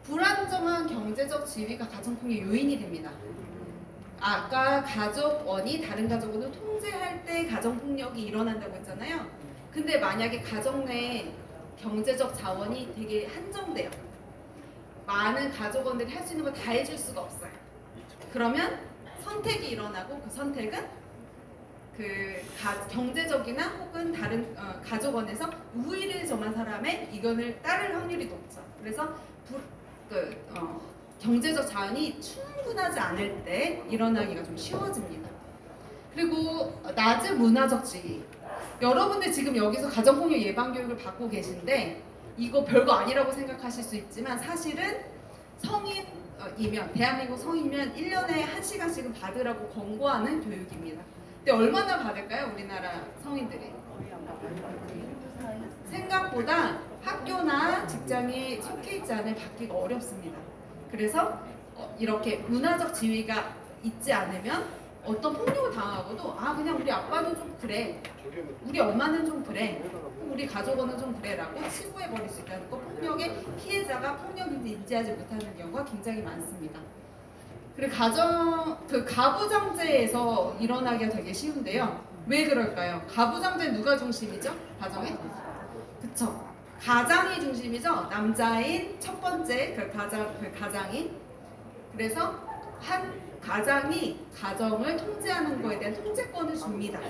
불안정한 경제적 지위가 가정폭력의 요인이 됩니다. 아까 가족원이 다른 가족원을 통제할 때 가정폭력이 일어난다고 했잖아요. 근데 만약에 가정 내 경제적 자원이 되게 한정돼요. 많은 가족원들이 할 수 있는 걸 다 해줄 수가 없어요. 그러면 선택이 일어나고 그 선택은 경제적이나 혹은 다른 가족원에서 우위를 점한 사람의 의견을 따를 확률이 높죠. 그래서 경제적 자원이 충분하지 않을 때 일어나기가 좀 쉬워집니다. 그리고 낮은 문화적 지위. 여러분들 지금 여기서 가정폭력 예방 교육을 받고 계신데 이거 별거 아니라고 생각하실 수 있지만 사실은 성인이면 대한민국 성인이면 1년에 1시간씩은 받으라고 권고하는 교육입니다. 근데 얼마나 받을까요? 우리나라 성인들이? 생각보다 학교나 직장에 속해 있지 않은 받기가 어렵습니다. 그래서 이렇게 문화적 지위가 있지 않으면 어떤 폭력을 당하고도 그냥 우리 아빠는 좀 그래, 우리 엄마는 좀 그래, 우리 가족원은 좀 그래라고 치부해버릴 수 있다는 거. 폭력의 피해자가 폭력인지 인지하지 못하는 경우가 굉장히 많습니다. 그리고 가부장제에서 일어나기가 되게 쉬운데요. 왜 그럴까요? 가부장제 누가 중심이죠? 가정에? 그쵸? 가장이 중심이죠. 남자인 첫 번째 가장이. 그래서 한 가장이 가정을 통제하는 거에 대한 통제권을 줍니다.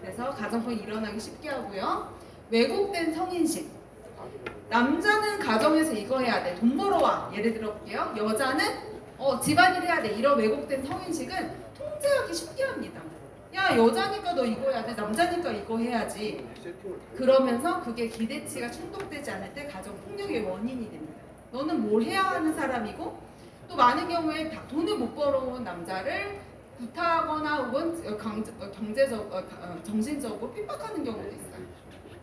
그래서 가정폭력이 일어나기 쉽게 하고요. 왜곡된 성인식. 남자는 가정에서 이거 해야 돼. 돈 벌어와. 예를 들어 볼게요. 여자는 집안일 해야 돼. 이런 왜곡된 성인식은 통제하기 쉽게 합니다. 야, 여자니까 너 이거 해야 돼. 남자니까 이거 해야지. 그러면서 그게 기대치가 충족되지 않을 때 가정폭력의 원인이 됩니다. 너는 뭘 해야 하는 사람이고, 또 많은 경우에 돈을 못 벌어온 남자를 구타하거나 혹은 정신적으로 핍박하는 경우도 있어요.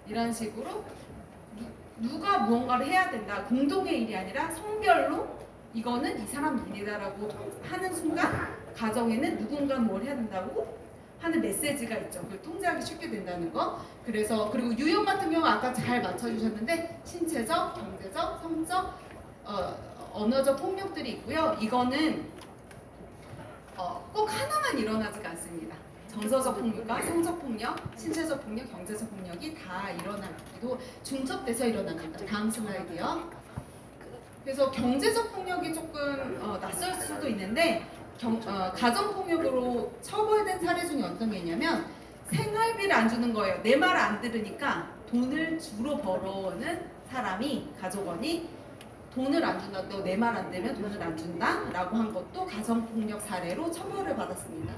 이런 식으로 누가 무언가를 해야 된다. 공동의 일이 아니라 성별로 이거는 이 사람 일이다라고 하는 순간 가정에는 누군가 뭘 해야 된다고 하는 메시지가 있죠. 그걸 통제하기 쉽게 된다는 거. 그래서 그리고 유형 같은 경우 아까 잘 맞춰주셨는데 신체적, 경제적, 성적, 언어적 폭력들이 있고요. 이거는 꼭 하나만 일어나지가 않습니다. 정서적 폭력과 성적 폭력, 신체적 폭력, 경제적 폭력이 다 일어나기도 중첩돼서 일어납니다. 다음 슬라이드요. 그래서 경제적 폭력이 조금 낯설 수도 있는데 가정폭력으로 처벌된 사례 중에 어떤 게 있냐면 생활비를 안 주는 거예요. 내 말 안 들으니까 돈을 주로 벌어오는 사람이 가족원이 돈을 안 준다. 너 내 말 안 들으면 돈을 안 준다 라고 한 것도 가정폭력 사례로 처벌을 받았습니다.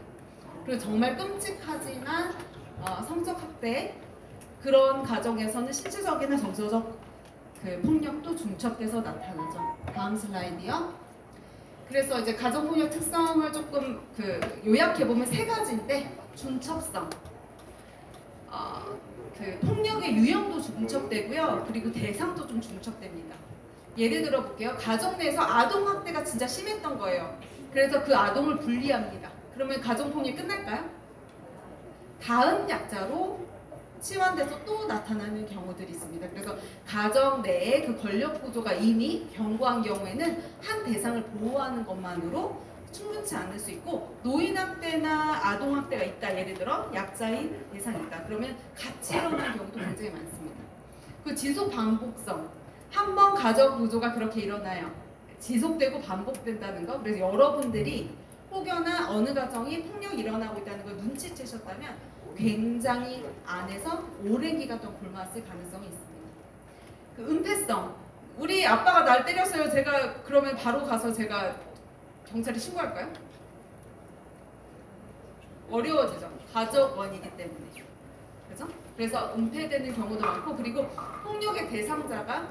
그리고 정말 끔찍하지만 성적 학대 그런 가정에서는 신체적이나 정서적 폭력도 중첩돼서 나타나죠. 다음 슬라이드요. 그래서 이제 가정폭력 특성을 조금 요약해 보면 세 가지인데 중첩성, 폭력의 유형도 중첩되고요. 그리고 대상도 좀 중첩됩니다. 예를 들어 볼게요. 가정 내에서 아동 학대가 진짜 심했던 거예요. 그래서 그 아동을 분리합니다. 그러면 가정폭력이 끝날까요? 다음 약자로 치환돼서 또 나타나는 경우들이 있습니다. 그래서 가정 내에 그 권력 구조가 이미 견고한 경우에는 한 대상을 보호하는 것만으로 충분치 않을 수 있고 노인학대나 아동학대가 있다. 예를 들어 약자인 대상이 있다. 그러면 같이 일어나는 경우도 굉장히 많습니다. 그 지속 반복성. 한 번 가정 구조가 그렇게 일어나요. 지속되고 반복된다는 거. 그래서 여러분들이 혹여나 어느 가정이 폭력이 일어나고 있다는 걸 눈치채셨다면 굉장히 안에서 오랜 기간 동안 굶어왔을 가능성이 있습니다. 그 은폐성. 우리 아빠가 날 때렸어요. 제가 그러면 바로 가서 제가 경찰에 신고할까요? 어려워지죠. 가족원이기 때문에. 그죠? 그래서 은폐되는 경우도 많고 그리고 폭력의 대상자가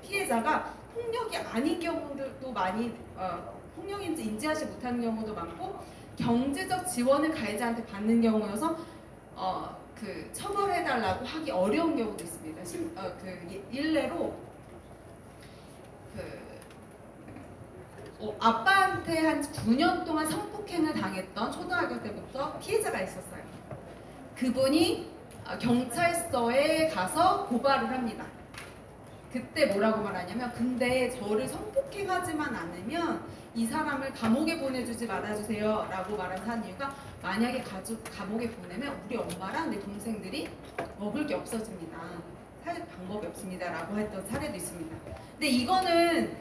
피해자가 폭력이 아닌 경우도 많이 폭력인지 인지하지 못하는 경우도 많고 경제적 지원을 가해자한테 받는 경우여서 처벌해달라고 하기 어려운 경우도 있습니다. 일례로 아빠한테 한 9년 동안 성폭행을 당했던 초등학교 때부터 피해자가 있었어요. 그분이 경찰서에 가서 고발을 합니다. 그때 뭐라고 말하냐면, 근데 저를 성폭행하지만 않으면 이 사람을 감옥에 보내주지 말아주세요 라고 말한 이유가, 만약에 감옥에 보내면 우리 엄마랑 내 동생들이 먹을 게 없어집니다. 살 방법이 없습니다 라고 했던 사례도 있습니다. 근데 이거는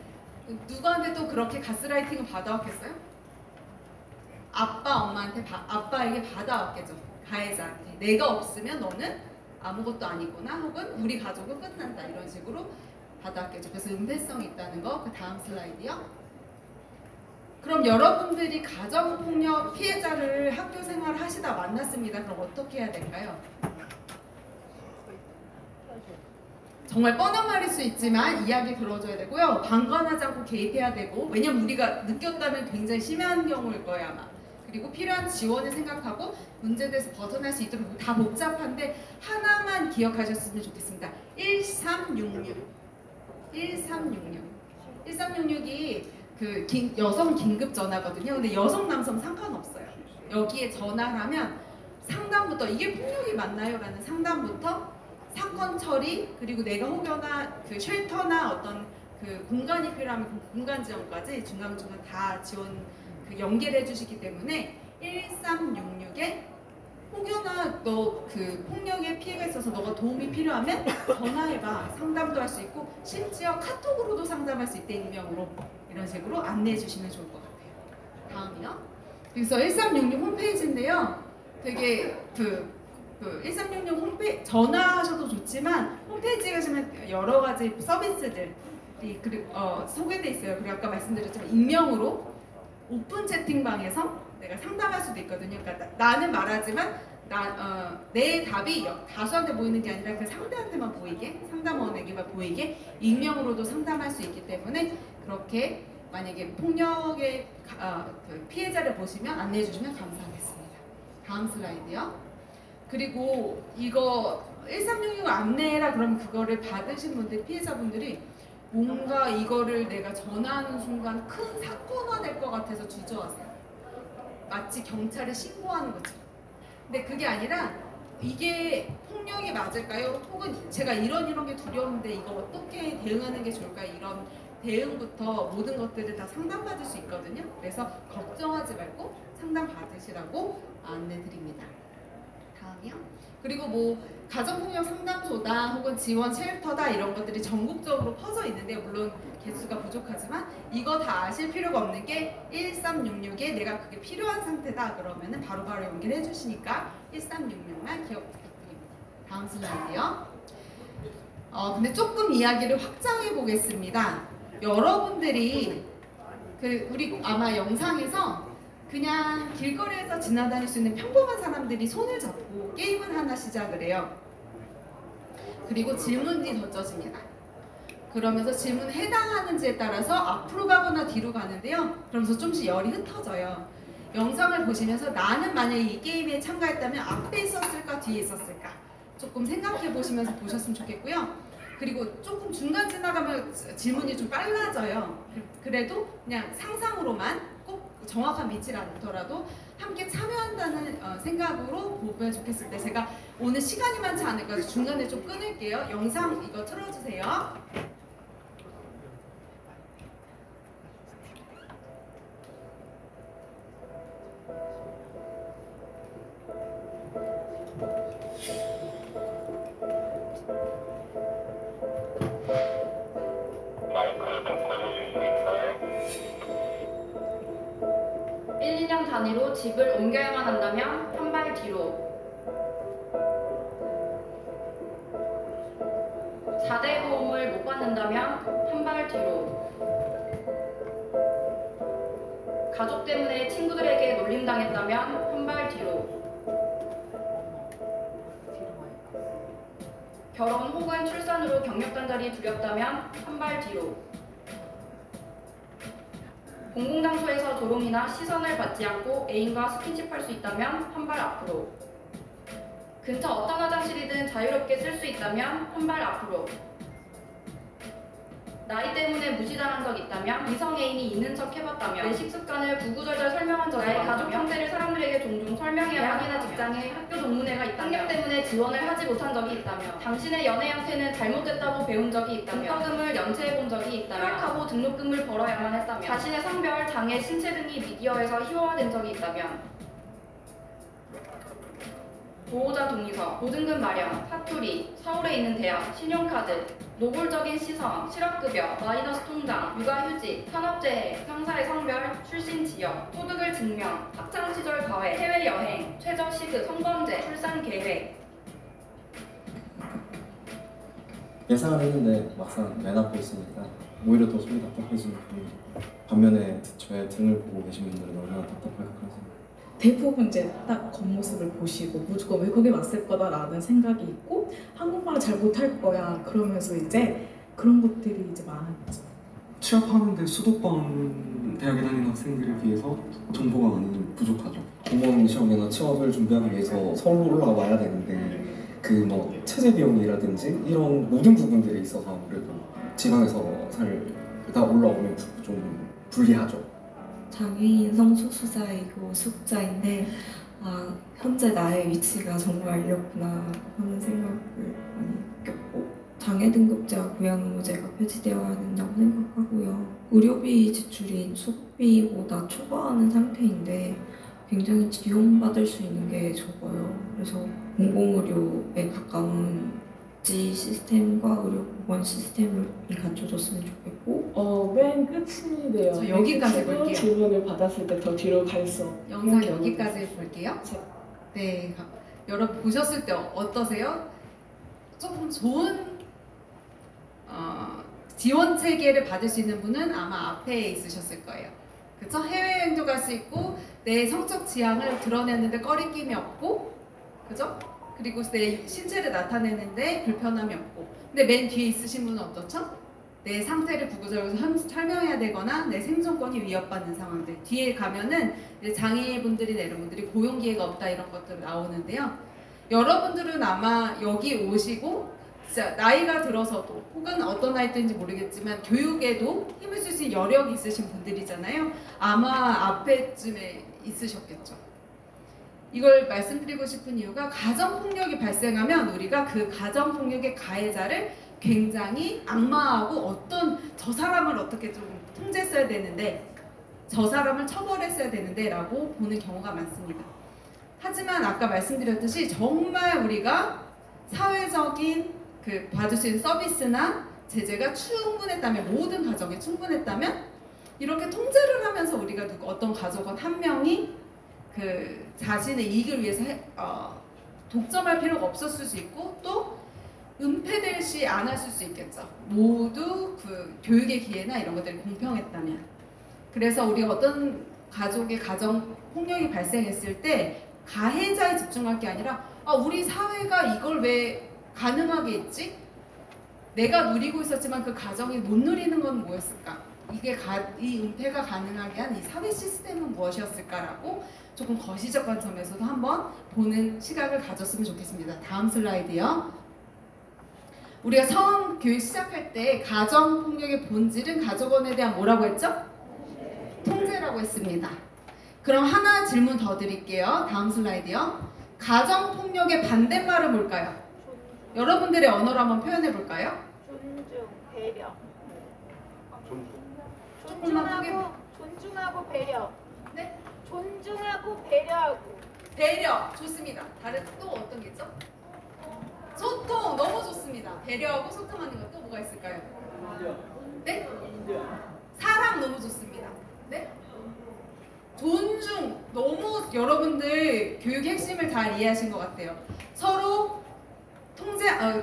누구한테도 그렇게 가스라이팅을 받아왔겠어요? 아빠에게 받아왔겠죠. 가해자한테. 내가 없으면 너는 아무것도 아니구나, 혹은 우리 가족은 끝난다, 이런 식으로 받아왔겠죠. 그래서 은폐성이 있다는 거. 그 다음 슬라이드요. 그럼 여러분들이 가정폭력 피해자를 학교 생활을 하시다 만났습니다. 그럼 어떻게 해야 될까요? 정말 뻔한 말일 수 있지만 이야기 들어줘야 되고요. 방관하지 않고 개입해야 되고, 왜냐면 우리가 느꼈다면 굉장히 심한 경우일 거예요 아마. 그리고 필요한 지원을 생각하고 문제에서 벗어날 수 있도록, 다 복잡한데 하나만 기억하셨으면 좋겠습니다. 1366이 그 여성 긴급 전화거든요. 근데 여성 남성 상관없어요. 여기에 전화를 하면 상담부터, 이게 폭력이 맞나요? 라는 상담부터 사건 처리, 그리고 내가 혹여나 그 쉘터나 어떤 그 공간이 필요하면 그 공간 지원까지 중간중간 다 지원 연계를 해주시기 때문에 1366에 혹여나 너 그 폭력의 피해가 있어서 너가 도움이 필요하면 전화해봐. 상담도 할 수 있고 심지어 카톡으로도 상담할 수 있대, 익명으로. 이런 식으로 안내해 주시면 좋을 것 같아요. 다음이요. 그래서 1366 홈페이지인데요. 되게 1366 홈페이지 전화하셔도 좋지만 홈페이지에 가시면 여러 가지 서비스들이 소개돼 있어요. 그리고 아까 말씀드렸지만 익명으로 오픈 채팅방에서 내가 상담할 수도 있거든요. 그러니까 나는 말하지만 내 답이 다수한테 보이는 게 아니라 그 상대한테만 보이게, 상담원에게만 보이게 익명으로도 상담할 수 있기 때문에, 그렇게 만약에 폭력의 그 피해자를 보시면 안내해 주시면 감사하겠습니다. 다음 슬라이드요. 그리고 이거 1366 안내라 그러면 그거를 받으신 분들, 피해자분들이 뭔가 이거를 내가 전화하는 순간 큰 사건화 될 것 같아서 주저하세요. 마치 경찰에 신고하는 것처럼. 근데 그게 아니라, 이게 폭력이 맞을까요? 혹은 제가 이런 게 두려운데 이거 어떻게 대응하는 게 좋을까요? 이런 대응부터 모든 것들을 다 상담받을 수 있거든요. 그래서 걱정하지 말고 상담 받으시라고 안내드립니다. 다음이요. 그리고 뭐 가정폭력 상담소다 혹은 지원 쉘터다 이런 것들이 전국적으로 퍼져 있는데, 물론 개수가 부족하지만 이거 다 아실 필요가 없는 게 1366에 내가 그게 필요한 상태다 그러면은 바로바로 연결해 주시니까 1366만 기억 부탁드립니다. 다음 슬라이드요. 근데 조금 이야기를 확장해 보겠습니다. 여러분들이 우리 아마 영상에서 그냥 길거리에서 지나다닐 수 있는 평범한 사람들이 손을 잡고 게임을 하나 시작을 해요. 그리고 질문이 던져집니다. 그러면서 질문에 해당하는지에 따라서 앞으로 가거나 뒤로 가는데요. 그러면서 좀씩 열이 흩어져요. 영상을 보시면서 나는 만약에 이 게임에 참가했다면 앞에 있었을까 뒤에 있었을까 조금 생각해 보시면서 보셨으면 좋겠고요. 그리고 조금 중간 지나가면 질문이 좀 빨라져요. 그래도 그냥 상상으로만, 꼭 정확한 위치를 않더라도 함께 참여한다는 생각으로 보면 좋겠습니다. 제가 오늘 시간이 많지 않을까 해서 중간에 좀 끊을게요. 영상 이거 틀어주세요. 마이크를 좀 꺼주시겠어요? 1, 2년 단위로 집을 옮겨야만 한다면 한 발 뒤로. 4대 보험을 못 받는다면 한 발 뒤로. 가족 때문에 친구들에게 놀림당했다면 한 발 뒤로. 결혼 혹은 출산으로 경력단절이 두렵다면 한 발 뒤로. 공공장소에서 조롱이나 시선을 받지 않고 애인과 스킨십할 수 있다면 한 발 앞으로. 근처 어떤 화장실이든 자유롭게 쓸 수 있다면 한 발 앞으로. 나이 때문에 무시당한 적 있다면, 이성애인이 있는 척 해봤다면, 내 식습관을 구구절절 설명한 적이 나의 가족 형태를 사람들에게 종종 설명해야 대학이나 직장에 학교 동문회가 있다면, 학력 때문에 지원을 하지 못한 적이 있다면, 당신의 연애 형태는 잘못됐다고 배운 적이 있다면, 등과금을 연체해본 적이 있다면, 휴학하고 등록금을 벌어야만 했다면, 자신의 성별, 장애, 신체 등이 미디어에서 희화화된 적이 있다면, 보호자 동의서, 보증금 마련, 사투리, 서울에 있는 대학, 신용카드, 노골적인 시선, 실업급여, 마이너스 통장, 육아휴직, 산업재해, 형사의 성별, 출신 지역, 소득을 증명, 학창시절 과외, 해외여행, 최저 시급, 성범죄, 출산 계획. 예상을 했는데 막상 맨 앞에 있으니까 오히려 더 속이 답답해지는 분위기. 반면에 저의 등을 보고 계신 분들은 얼마나 답답할까 그런 생각. 대부분 이제 딱 겉모습을 보시고 무조건 외국에 왔을 거다라는 생각이 있고 한국말을 잘 못할 거야 그러면서 이제 그런 것들이 이제 많아졌죠. 취업하는데 수도권 대학에 다니는 학생들에 비해서 정보가 많이 부족하죠. 공무원 시험이나 취업을 준비하기 위해서 서울로 올라와야 되는데 그 뭐 체제 비용이라든지 이런 모든 부분들에 있어서 아무래도 지방에서 살다 올라오면 좀 불리하죠. 장애인 성소수자이고 수급자인데 현재 나의 위치가 정말 이렇구나 하는 생각을 많이 느꼈고 장애 등급제와 고용 의무제가 폐지되어야 된다고 생각하고요. 의료비 지출이 수급비보다 초과하는 상태인데 굉장히 지원받을 수 있는 게 적어요. 그래서 공공의료에 가까운 복지 시스템과 의료보건 시스템이 갖춰졌으면 좋겠고 맨 끝이네요. 저 여기까지 볼게요. 질문을 받았을 때 더 뒤로 갈 수 없는 영상 경우. 여기까지 볼게요. 네, 여러분 보셨을 때 어떠세요? 조금 좋은 지원 체계를 받을 수 있는 분은 아마 앞에 있으셨을 거예요. 그렇죠? 해외여행도 갈 수 있고 내 성적 지향을 드러내는데 꺼리낌이 없고, 그죠? 그리고 내 신체를 나타내는데 불편함이 없고. 근데 맨 뒤에 있으신 분은 어떻죠? 내 상태를 구구절절 설명해야 되거나 내 생존권이 위협받는 상황들. 뒤에 가면은 이제 장애인분들이나 이런 분들이 고용 기회가 없다 이런 것들 나오는데요. 여러분들은 아마 여기 오시고 진짜 나이가 들어서도 혹은 어떤 나이 때인지 모르겠지만 교육에도 힘을 쓸 수 있는 여력이 있으신 분들이잖아요. 아마 앞에쯤에 있으셨겠죠. 이걸 말씀드리고 싶은 이유가 가정폭력이 발생하면 우리가 그 가정폭력의 가해자를 굉장히 악마하고 어떤 저 사람을 어떻게 좀 통제했어야 되는데 저 사람을 처벌했어야 되는데 라고 보는 경우가 많습니다. 하지만 아까 말씀드렸듯이 정말 우리가 사회적인 그 받을 수 있는 서비스나 제재가 충분했다면 모든 가정에 충분했다면 이렇게 통제를 하면서 우리가 어떤 가족은 한 명이 그 자신의 이익을 위해서 독점할 필요가 없었을 수 있고 또 은폐될 시 않았을 수 있겠죠. 모두 그 교육의 기회나 이런 것들이 공평했다면. 그래서 우리가 어떤 가족의 가정 폭력이 발생했을 때 가해자에 집중할 게 아니라 우리 사회가 이걸 왜 가능하게 했지? 내가 누리고 있었지만 그 가정이 못 누리는 건 뭐였을까? 이 은폐가 가능하게 한 이 사회 시스템은 무엇이었을까라고 조금 거시적 관점에서도 한번 보는 시각을 가졌으면 좋겠습니다. 다음 슬라이드요. 우리가 처음 교육 시작할 때 가정폭력의 본질은 가족원에 대한 뭐라고 했죠? 통제라고 했습니다. 그럼 하나 질문 더 드릴게요. 다음 슬라이드요. 가정폭력의 반대말은 뭘까요? 여러분들의 언어로 한번 표현해 볼까요? 존중, 배려. 존중하고 배려. 네? 존중하고 배려하고. 배려 좋습니다. 다른 또 어떤 게 있죠? 소통 너무 좋습니다. 배려하고 소통하는 것 또 뭐가 있을까요? 네? 사랑 너무 좋습니다. 네? 존중 너무 여러분들 교육의 핵심을 잘 이해하신 것 같아요. 서로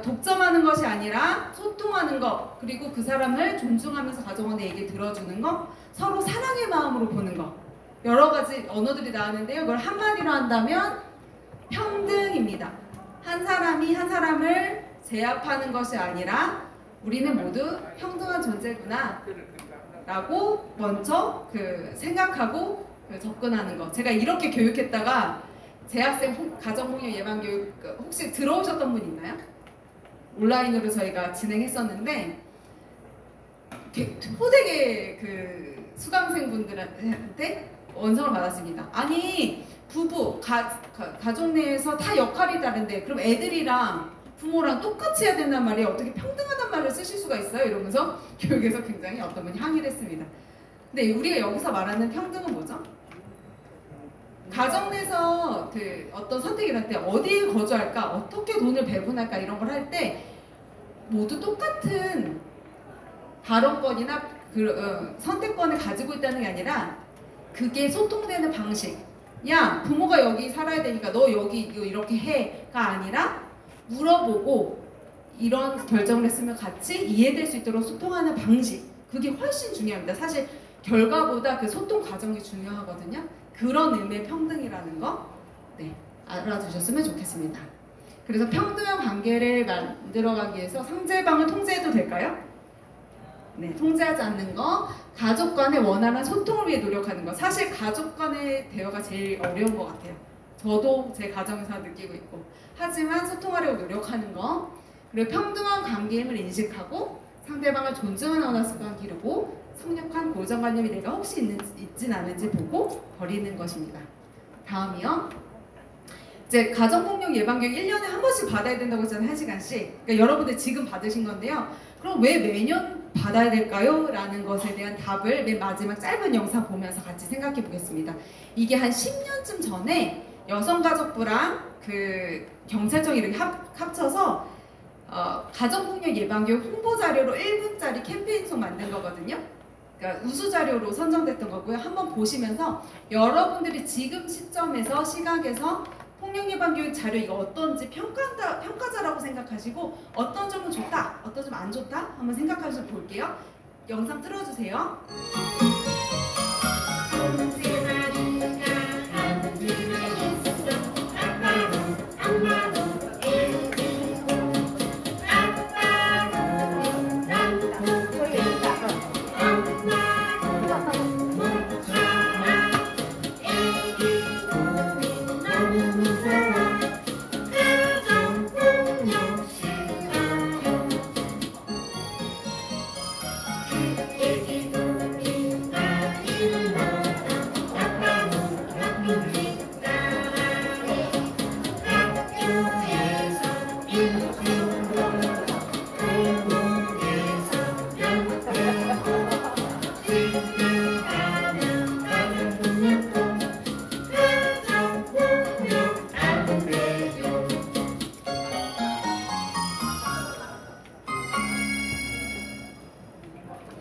독점하는 것이 아니라 소통하는 것, 그리고 그 사람을 존중하면서 가정원의 얘기 들어주는 것, 서로 사랑의 마음으로 보는 것. 여러 가지 언어들이 나왔는데요. 그걸 한마디로 한다면 평등입니다. 한 사람이 한 사람을 제압하는 것이 아니라 우리는 모두 평등한 존재구나 라고 먼저 생각하고 접근하는 것. 제가 이렇게 교육했다가 재학생 가정폭력 예방교육 혹시 들어오셨던 분 있나요? 온라인으로 저희가 진행했었는데 포대계 그 수강생분들한테 원성을 받았습니다. 아니 부부, 가족 내에서 다 역할이 다른데 그럼 애들이랑 부모랑 똑같이 해야 된단 말이에요. 어떻게 평등하단 말을 쓰실 수가 있어요? 이러면서 교육에서 굉장히 어떤 분이 항의를 했습니다. 근데 우리가 여기서 말하는 평등은 뭐죠? 가정 내에서 그 어떤 선택을 할 때 어디에 거주할까, 어떻게 돈을 배분할까 이런 걸 할 때 모두 똑같은 발언권이나 선택권을 가지고 있다는 게 아니라 그게 소통되는 방식. 야, 부모가 여기 살아야 되니까 너 여기 이거 이렇게 해가 아니라 물어보고 이런 결정을 했으면 같이 이해될 수 있도록 소통하는 방식. 그게 훨씬 중요합니다. 사실 결과보다 그 소통 과정이 중요하거든요. 그런 의미의 평등이라는 거 알아두셨으면 좋겠습니다. 그래서 평등한 관계를 만들어가기 위해서 상대방을 통제해도 될까요? 네, 통제하지 않는 거, 가족 간의 원활한 소통을 위해 노력하는 거. 사실 가족 간의 대화가 제일 어려운 것 같아요. 저도 제 가정에서 느끼고 있고. 하지만 소통하려고 노력하는 거, 그리고 평등한 관계임을 인식하고 상대방을 존중하는 언어 습관 기르고 성역한 고정관념이 내가 혹시 있진 않은지 보고 버리는 것입니다. 다음이요. 이제 가정폭력 예방교육 1년에 한 번씩 받아야 된다고 했잖아요. 1시간씩. 그러니까 여러분들 지금 받으신 건데요. 그럼 왜 매년 받아야 될까요? 라는 것에 대한 답을 맨 마지막 짧은 영상 보면서 같이 생각해 보겠습니다. 이게 한 10년쯤 전에 여성가족부랑 그 경찰청이 이렇게 합쳐서 가정폭력 예방교육 홍보자료로 1분짜리 캠페인송 만든 거거든요. 그러니까 우수자료로 선정됐던 거고요. 한번 보시면서 여러분들이 지금 시점에서 시각에서 폭력예방교육 자료 이거 어떤지 평가자라고 생각하시고 어떤 점은 좋다, 어떤 점은 안 좋다 한번 생각하셔서 볼게요. 영상 틀어주세요.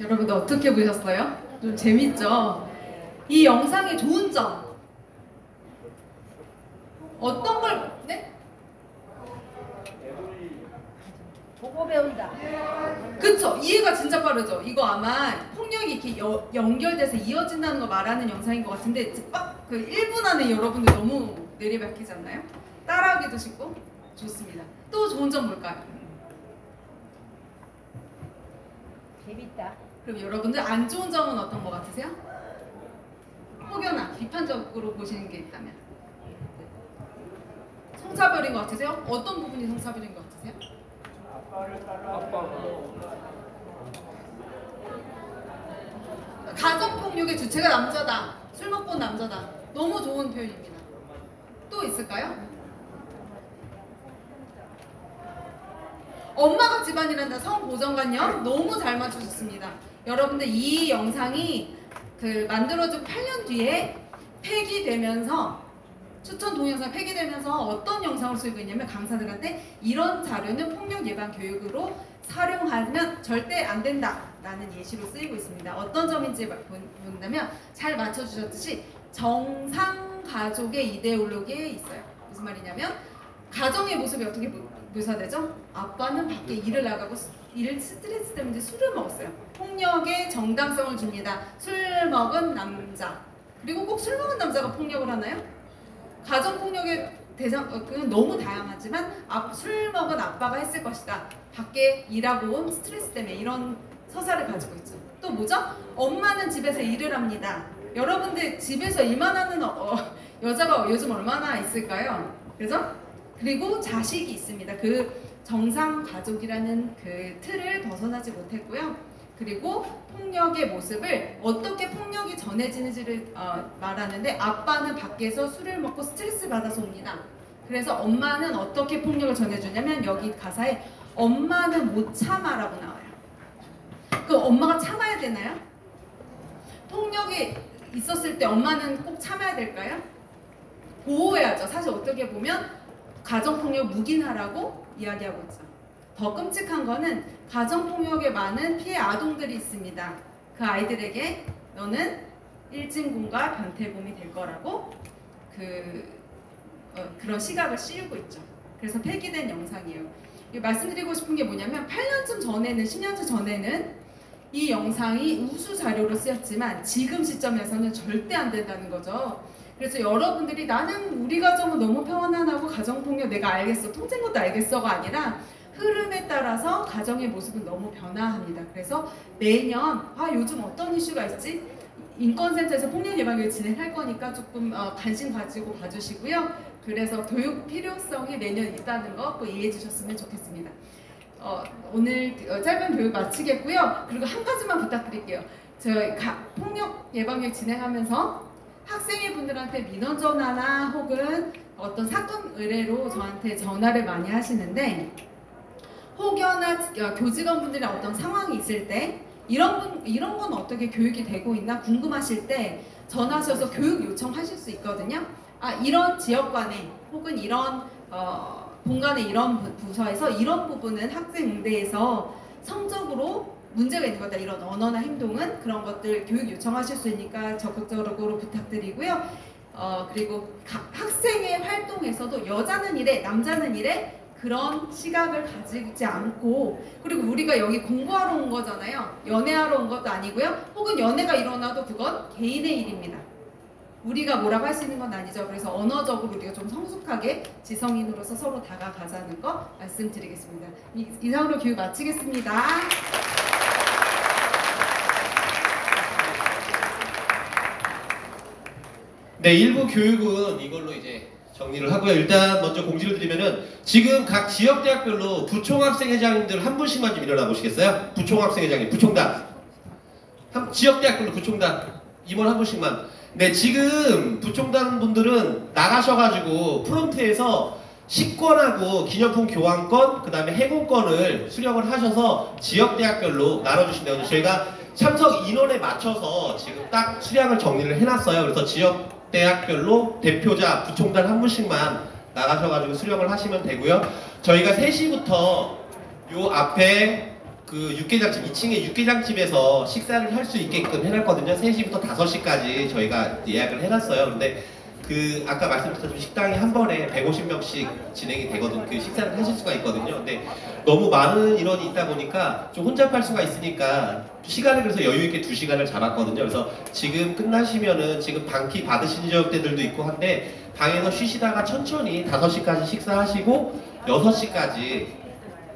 여러분들 어떻게 보셨어요? 좀 재밌죠? 이 영상의 좋은 점 어떤 걸 네? 보고 배운다. 그쵸? 이해가 진짜 빠르죠? 이거 아마 폭력이 이렇게 연결돼서 이어진다는 거 말하는 영상인 것 같은데 그 1분 안에 여러분들 너무 내리박히지 않나요? 따라하기도 쉽고 좋습니다. 또 좋은 점 뭘까요? 재밌다. 그럼 여러분들 안 좋은 점은 어떤 것 같으세요? 혹여나 비판적으로 보시는 게 있다면 성차별인 것 같으세요? 어떤 부분이 성차별인 것 같으세요? 가정폭력의 주체가 남자다, 술 먹고 온 남자다. 너무 좋은 표현입니다. 또 있을까요? 엄마가 집안이란다, 성고정관념 너무 잘 맞추셨습니다. 여러분들 이 영상이 만들어지고 8년 뒤에 폐기되면서 추천 동영상 폐기되면서 어떤 영상을 쓰이고 있냐면 강사들한테 이런 자료는 폭력 예방 교육으로 활용하면 절대 안 된다 라는 예시로 쓰이고 있습니다. 어떤 점인지 본다면 잘 맞춰주셨듯이 정상 가족의 이데올로기에 있어요. 무슨 말이냐면 가정의 모습이 어떻게 묘사되죠? 아빠는 밖에 일을 나가고 일 스트레스 때문에 술을 먹었어요. 폭력에 정당성을 줍니다. 술 먹은 남자. 그리고 꼭 술 먹은 남자가 폭력을 하나요? 가정폭력의 그건 너무 다양하지만 술 먹은 아빠가 했을 것이다. 밖에 일하고 온 스트레스 때문에 이런 서사를 가지고 있죠. 또 뭐죠? 엄마는 집에서 일을 합니다. 여러분들 집에서 일만 하는 여자가 요즘 얼마나 있을까요? 그래서 그리고 자식이 있습니다. 그 정상 가족이라는 그 틀을 벗어나지 못했고요. 그리고 폭력의 모습을 어떻게 폭력이 전해지는지를 말하는데 아빠는 밖에서 술을 먹고 스트레스 받아서 옵니다. 그래서 엄마는 어떻게 폭력을 전해주냐면 여기 가사에 엄마는 못 참아라고 나와요. 그럼 엄마가 참아야 되나요? 폭력이 있었을 때 엄마는 꼭 참아야 될까요? 보호해야죠. 사실 어떻게 보면 가정폭력 묵인하라고 이야기하고 있죠. 더 끔찍한 거는 가정폭력에 많은 피해 아동들이 있습니다. 그 아이들에게 너는 일진군과 변태곰이 될 거라고 그런 시각을 씌우고 있죠. 그래서 폐기된 영상이에요. 말씀드리고 싶은 게 뭐냐면 8년쯤 전에는 10년쯤 전에는 이 영상이 우수 자료로 쓰였지만 지금 시점에서는 절대 안 된다는 거죠. 그래서 여러분들이 나는 우리 가정은 너무 평안하고 가정폭력 내가 알겠어, 통제인 것도 알겠어가 아니라 흐름에 따라서 가정의 모습은 너무 변화합니다. 그래서 매년 요즘 어떤 이슈가 있지? 인권센터에서 폭력 예방교육 진행할 거니까 조금 관심 가지고 봐주시고요. 그래서 교육 필요성이 매년 있다는 거 꼭 이해해 주셨으면 좋겠습니다. 오늘 짧은 교육 마치겠고요. 그리고 한 가지만 부탁드릴게요. 저희 폭력 예방교육 진행하면서 학생회 분들한테 민원 전화나 혹은 어떤 사건 의뢰로 저한테 전화를 많이 하시는데 혹여나 교직원분들의 어떤 상황이 있을 때 이런 건 어떻게 교육이 되고 있나 궁금하실 때 전화하셔서 교육 요청하실 수 있거든요. 이런 지역관에 혹은 이런 본관의 이런 부서에서 이런 부분은 학생 응대에서 성적으로 문제가 있는 거다. 이런 언어나 행동은 그런 것들 교육 요청하실 수 있으니까 적극적으로 부탁드리고요. 그리고 학생의 활동에서도 여자는 이래 남자는 이래 그런 시각을 가지지 않고 그리고 우리가 여기 공부하러 온 거잖아요. 연애하러 온 것도 아니고요. 혹은 연애가 일어나도 그건 개인의 일입니다. 우리가 뭐라고 할 수 있는 건 아니죠. 그래서 언어적으로 우리가 좀 성숙하게 지성인으로서 서로 다가가자는 거 말씀드리겠습니다. 이상으로 교육 마치겠습니다. 네, 일부 교육은 이걸로 이제 정리를 하고요. 일단 먼저 공지를 드리면은 지금 각 지역대학별로 부총학생회장님들 한 분씩만 좀 일어나 보시겠어요? 부총학생회장님, 부총단. 지역대학별로 부총단 임원 한 분씩만. 네, 지금 부총단 분들은 나가셔가지고 프론트에서 식권하고 기념품 교환권, 그 다음에 행운권을 수령을 하셔서 지역대학별로 나눠주신다고. 저희가 참석 인원에 맞춰서 지금 딱 수량을 정리를 해놨어요. 그래서 지역대학별로 대표자 부총단 한 분씩만 나가셔가지고 수령을 하시면 되고요. 저희가 3시부터 요 앞에 그 육개장집 2층에 육개장집에서 식사를 할 수 있게끔 해놨거든요. 3시부터 5시까지 저희가 예약을 해놨어요. 근데 그 아까 말씀드렸던 식당이 한 번에 150명씩 진행이 되거든요. 그 식사를 하실 수가 있거든요. 근데 너무 많은 인원이 있다 보니까 좀 혼잡할 수가 있으니까 시간을 그래서 여유 있게 2시간을 잡았거든요. 그래서 지금 끝나시면은 지금 방키 받으신 지역대들도 있고 한데 방에서 쉬시다가 천천히 5시까지 식사하시고 6시까지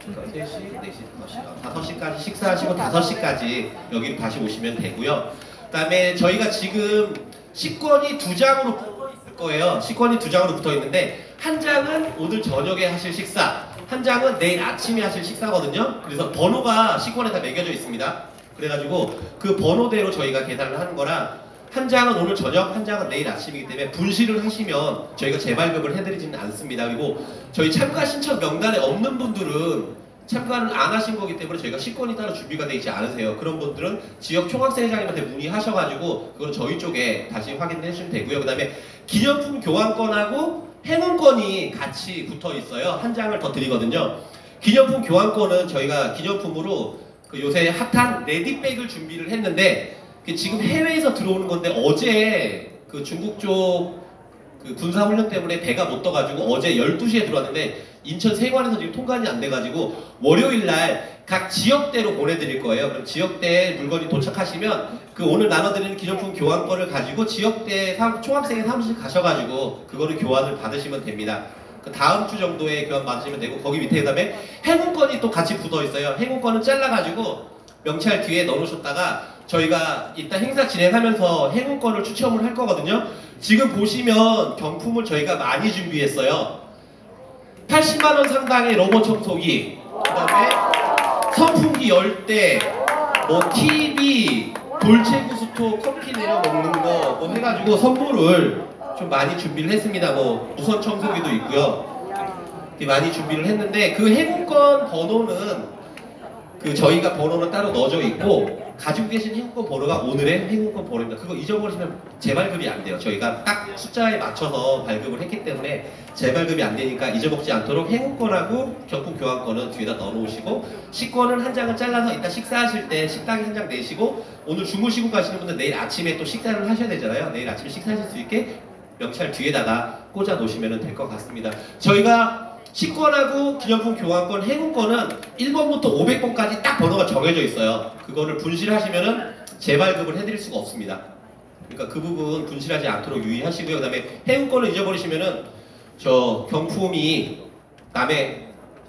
3시, 4시, 5시까지 식사하시고 5시까지 여기로 다시 오시면 되고요. 그 다음에 저희가 지금 식권이 2장으로 붙어 있을 거예요. 식권이 2장으로 붙어 있는데 한 장은 오늘 저녁에 하실 식사, 한 장은 내일 아침에 하실 식사거든요. 그래서 번호가 식권에 다 매겨져 있습니다. 그래가지고 그 번호대로 저희가 계산을 하는 거라 한 장은 오늘 저녁, 한 장은 내일 아침이기 때문에 분실을 하시면 저희가 재발급을 해드리지는 않습니다. 그리고 저희 참가 신청 명단에 없는 분들은 참가를 안 하신 거기 때문에 저희가 식권이 따로 준비가 되어 있지 않으세요. 그런 분들은 지역 총학생회장님한테 문의하셔가지고 그건 저희 쪽에 다시 확인해 주시면 되고요. 그 다음에 기념품 교환권하고 행운권이 같이 붙어 있어요. 한 장을 더 드리거든요. 기념품 교환권은 저희가 기념품으로 그 요새 핫한 레디백을 준비를 했는데 지금 해외에서 들어오는 건데 어제 그 중국 쪽 그 군사훈련 때문에 배가 못 떠가지고 어제 12시에 들어왔는데 인천 세관에서 지금 통관이 안 돼가지고 월요일날 각 지역대로 보내드릴 거예요. 그럼 지역대에 물건이 도착하시면 그 오늘 나눠드리는 기념품 교환권을 가지고 지역대 총학생회 사무실 가셔가지고 그거를 교환을 받으시면 됩니다. 그 다음 주 정도에 교환 받으시면 되고 거기 밑에 그다음에 행운권이 또 같이 붙어 있어요. 행운권은 잘라가지고 명찰 뒤에 넣어놓으셨다가 저희가 이따 행사 진행하면서 행운권을 추첨을 할 거거든요. 지금 보시면 경품을 저희가 많이 준비했어요. 80만원 상당의 로봇 청소기, 그 다음에 선풍기 10대, 뭐 TV, 돌체구스토 커피 내려 먹는 거 뭐 해가지고 선물을 좀 많이 준비를 했습니다. 뭐 무선 청소기도 있고요. 많이 준비를 했는데 그 행운권 번호는 저희가 번호는 따로 넣어져 있고 가지고 계신 행운권 번호가 오늘의 행운권 번호입니다. 그거 잊어버리시면 재발급이 안 돼요. 저희가 딱 숫자에 맞춰서 발급을 했기 때문에 재발급이 안 되니까 잊어먹지 않도록 행운권하고 경품 교환권은 뒤에다 넣어놓으시고 식권은 한 장을 잘라서 이따 식사하실 때 식당에 한 장 내시고 오늘 주무시고 가시는 분들 내일 아침에 또 식사를 하셔야 되잖아요. 내일 아침에 식사하실 수 있게 명찰 뒤에다가 꽂아 놓으시면 될 것 같습니다. 저희가 식권하고 기념품 교환권, 행운권은 1번부터 500번까지 딱 번호가 정해져 있어요. 그거를 분실하시면은 재발급을 해드릴 수가 없습니다. 그러니까 그 부분 분실하지 않도록 유의하시고요. 그 다음에 행운권을 잊어버리시면은 저 경품이 남의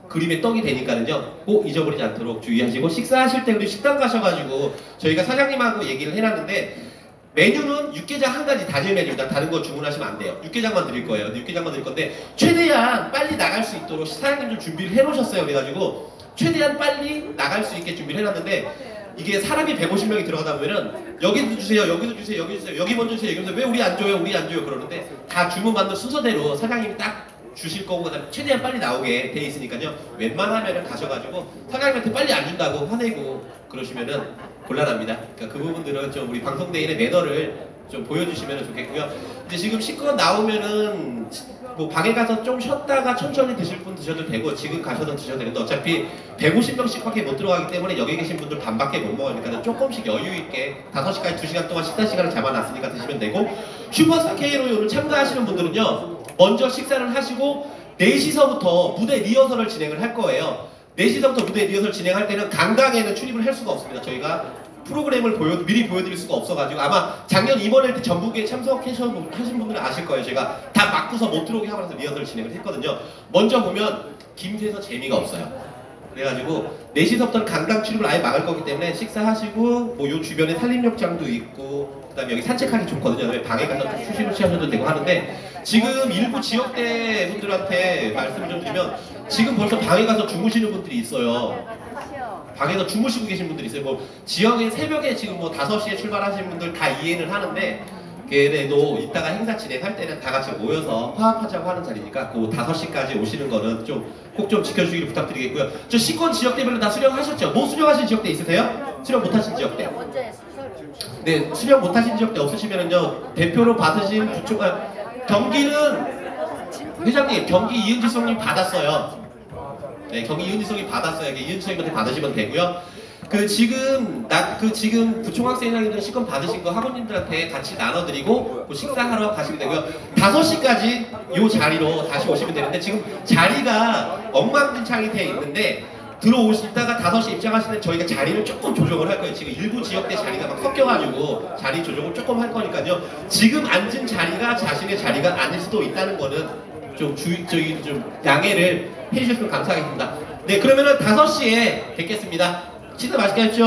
그림의 떡이 되니까는요. 꼭 잊어버리지 않도록 주의하시고 식사하실 때 우리 식당 가셔가지고 저희가 사장님하고 얘기를 해놨는데 메뉴는 육개장 한 가지 단일 메뉴입니다. 다른 거 주문하시면 안 돼요. 육개장만 드릴 거예요. 육개장만 드릴 건데 최대한 빨리 나갈 수 있도록 사장님 좀 준비를 해놓으셨어요. 그래가지고 최대한 빨리 나갈 수 있게 준비를 해놨는데 이게 사람이 150명이 들어가다 보면은 여기도 주세요, 여기도 주세요, 여기 주세요, 여기 먼저 주세요. 여기서 왜 우리 안 줘요, 우리 안 줘요 그러는데 다 주문받는 순서대로 사장님이 딱 주실 거고 그다음에 최대한 빨리 나오게 돼 있으니까요. 웬만하면은 가셔가지고 사장님한테 빨리 안 준다고 화내고 그러시면은 곤란합니다. 그러니까 그 부분들은 좀 우리 방송대인의 매너를 좀 보여주시면 좋겠고요. 이제 지금 식권 나오면은 뭐 방에 가서 좀 쉬었다가 천천히 드실 분 드셔도 되고 지금 가셔도 드셔도 되는데 어차피 150명씩밖에 못 들어가기 때문에 여기 계신 분들 반밖에 못 먹으니까 조금씩 여유 있게 5시까지 2시간 동안 식사 시간을 잡아놨으니까 드시면 되고 슈퍼스타 K로 오늘 참가하시는 분들은요. 먼저 식사를 하시고 4시서부터 무대 리허설을 진행을 할 거예요. 4시서부터 무대 리허설 진행할 때는 강당에는 출입을 할 수가 없습니다. 저희가 프로그램을 미리 보여드릴 수가 없어가지고 아마 작년 이번에 때 전북에 참석하신 분들은 아실 거예요. 제가 다 막고서 못 들어오게 하면서 리허설을 진행을 했거든요. 먼저 보면 김새서 재미가 없어요. 그래가지고 4시서부터는 강당 출입을 아예 막을 거기 때문에 식사하시고 뭐 요 주변에 산림욕장도 있고 그 다음에 여기 산책하기 좋거든요. 방에 가서 좀 휴식을 취하셔도 되고 하는데 지금 일부 지역대 분들한테 말씀을 좀 드리면 지금 벌써 방에 가서 주무시는 분들이 있어요. 방에서 주무시고 계신 분들이 있어요. 뭐 지역에 새벽에 지금 뭐 5시에 출발하시는 분들 다 이해는 하는데 그래도 이따가 행사 진행할 때는 다 같이 모여서 화합하자고 하는 자리니까 그 5시까지 오시는 거는 좀 꼭 좀 지켜주기를 부탁드리겠고요. 저 식권 지역대별로 다 수령하셨죠? 뭐 수령하신 지역대 있으세요? 수령 못하신 지역대? 네, 수령 못하신 지역대 없으시면은요 대표로 받으신 부총관 경기는 회장님 경기 이은지성님 받았어요. 네, 경기 이은지성님 받았어요. 이은지성님한테 받으시면 되고요. 지금 부총학생회장님들 식권 받으신 거 학원님들한테 같이 나눠드리고 식사하러 가시면 되고요. 5시까지 이 자리로 다시 오시면 되는데 지금 자리가 엉망진창이 돼 있는데 들어오시다가 5시 입장하시는 저희가 자리를 조금 조정을 할 거예요. 지금 일부 지역대 자리가 막 섞여가지고 자리 조정을 조금 할 거니까요. 지금 앉은 자리가 자신의 자리가 아닐 수도 있다는 거는 좀 저희 좀 양해를 해주셨으면 감사하겠습니다. 네, 그러면은 5시에 뵙겠습니다. 식사 맛있게 하십시오.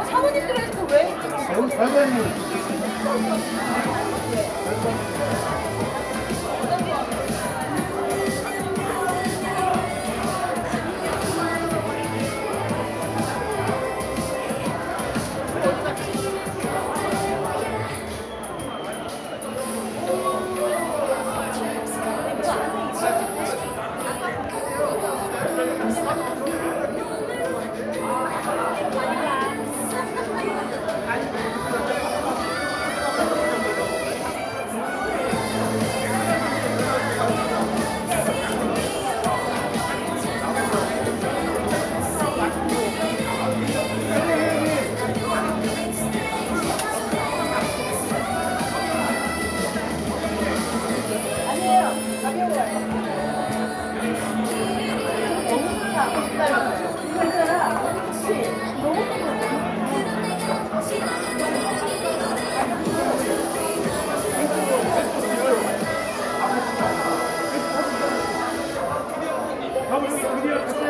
사모님들한테 왜? 가보시죠.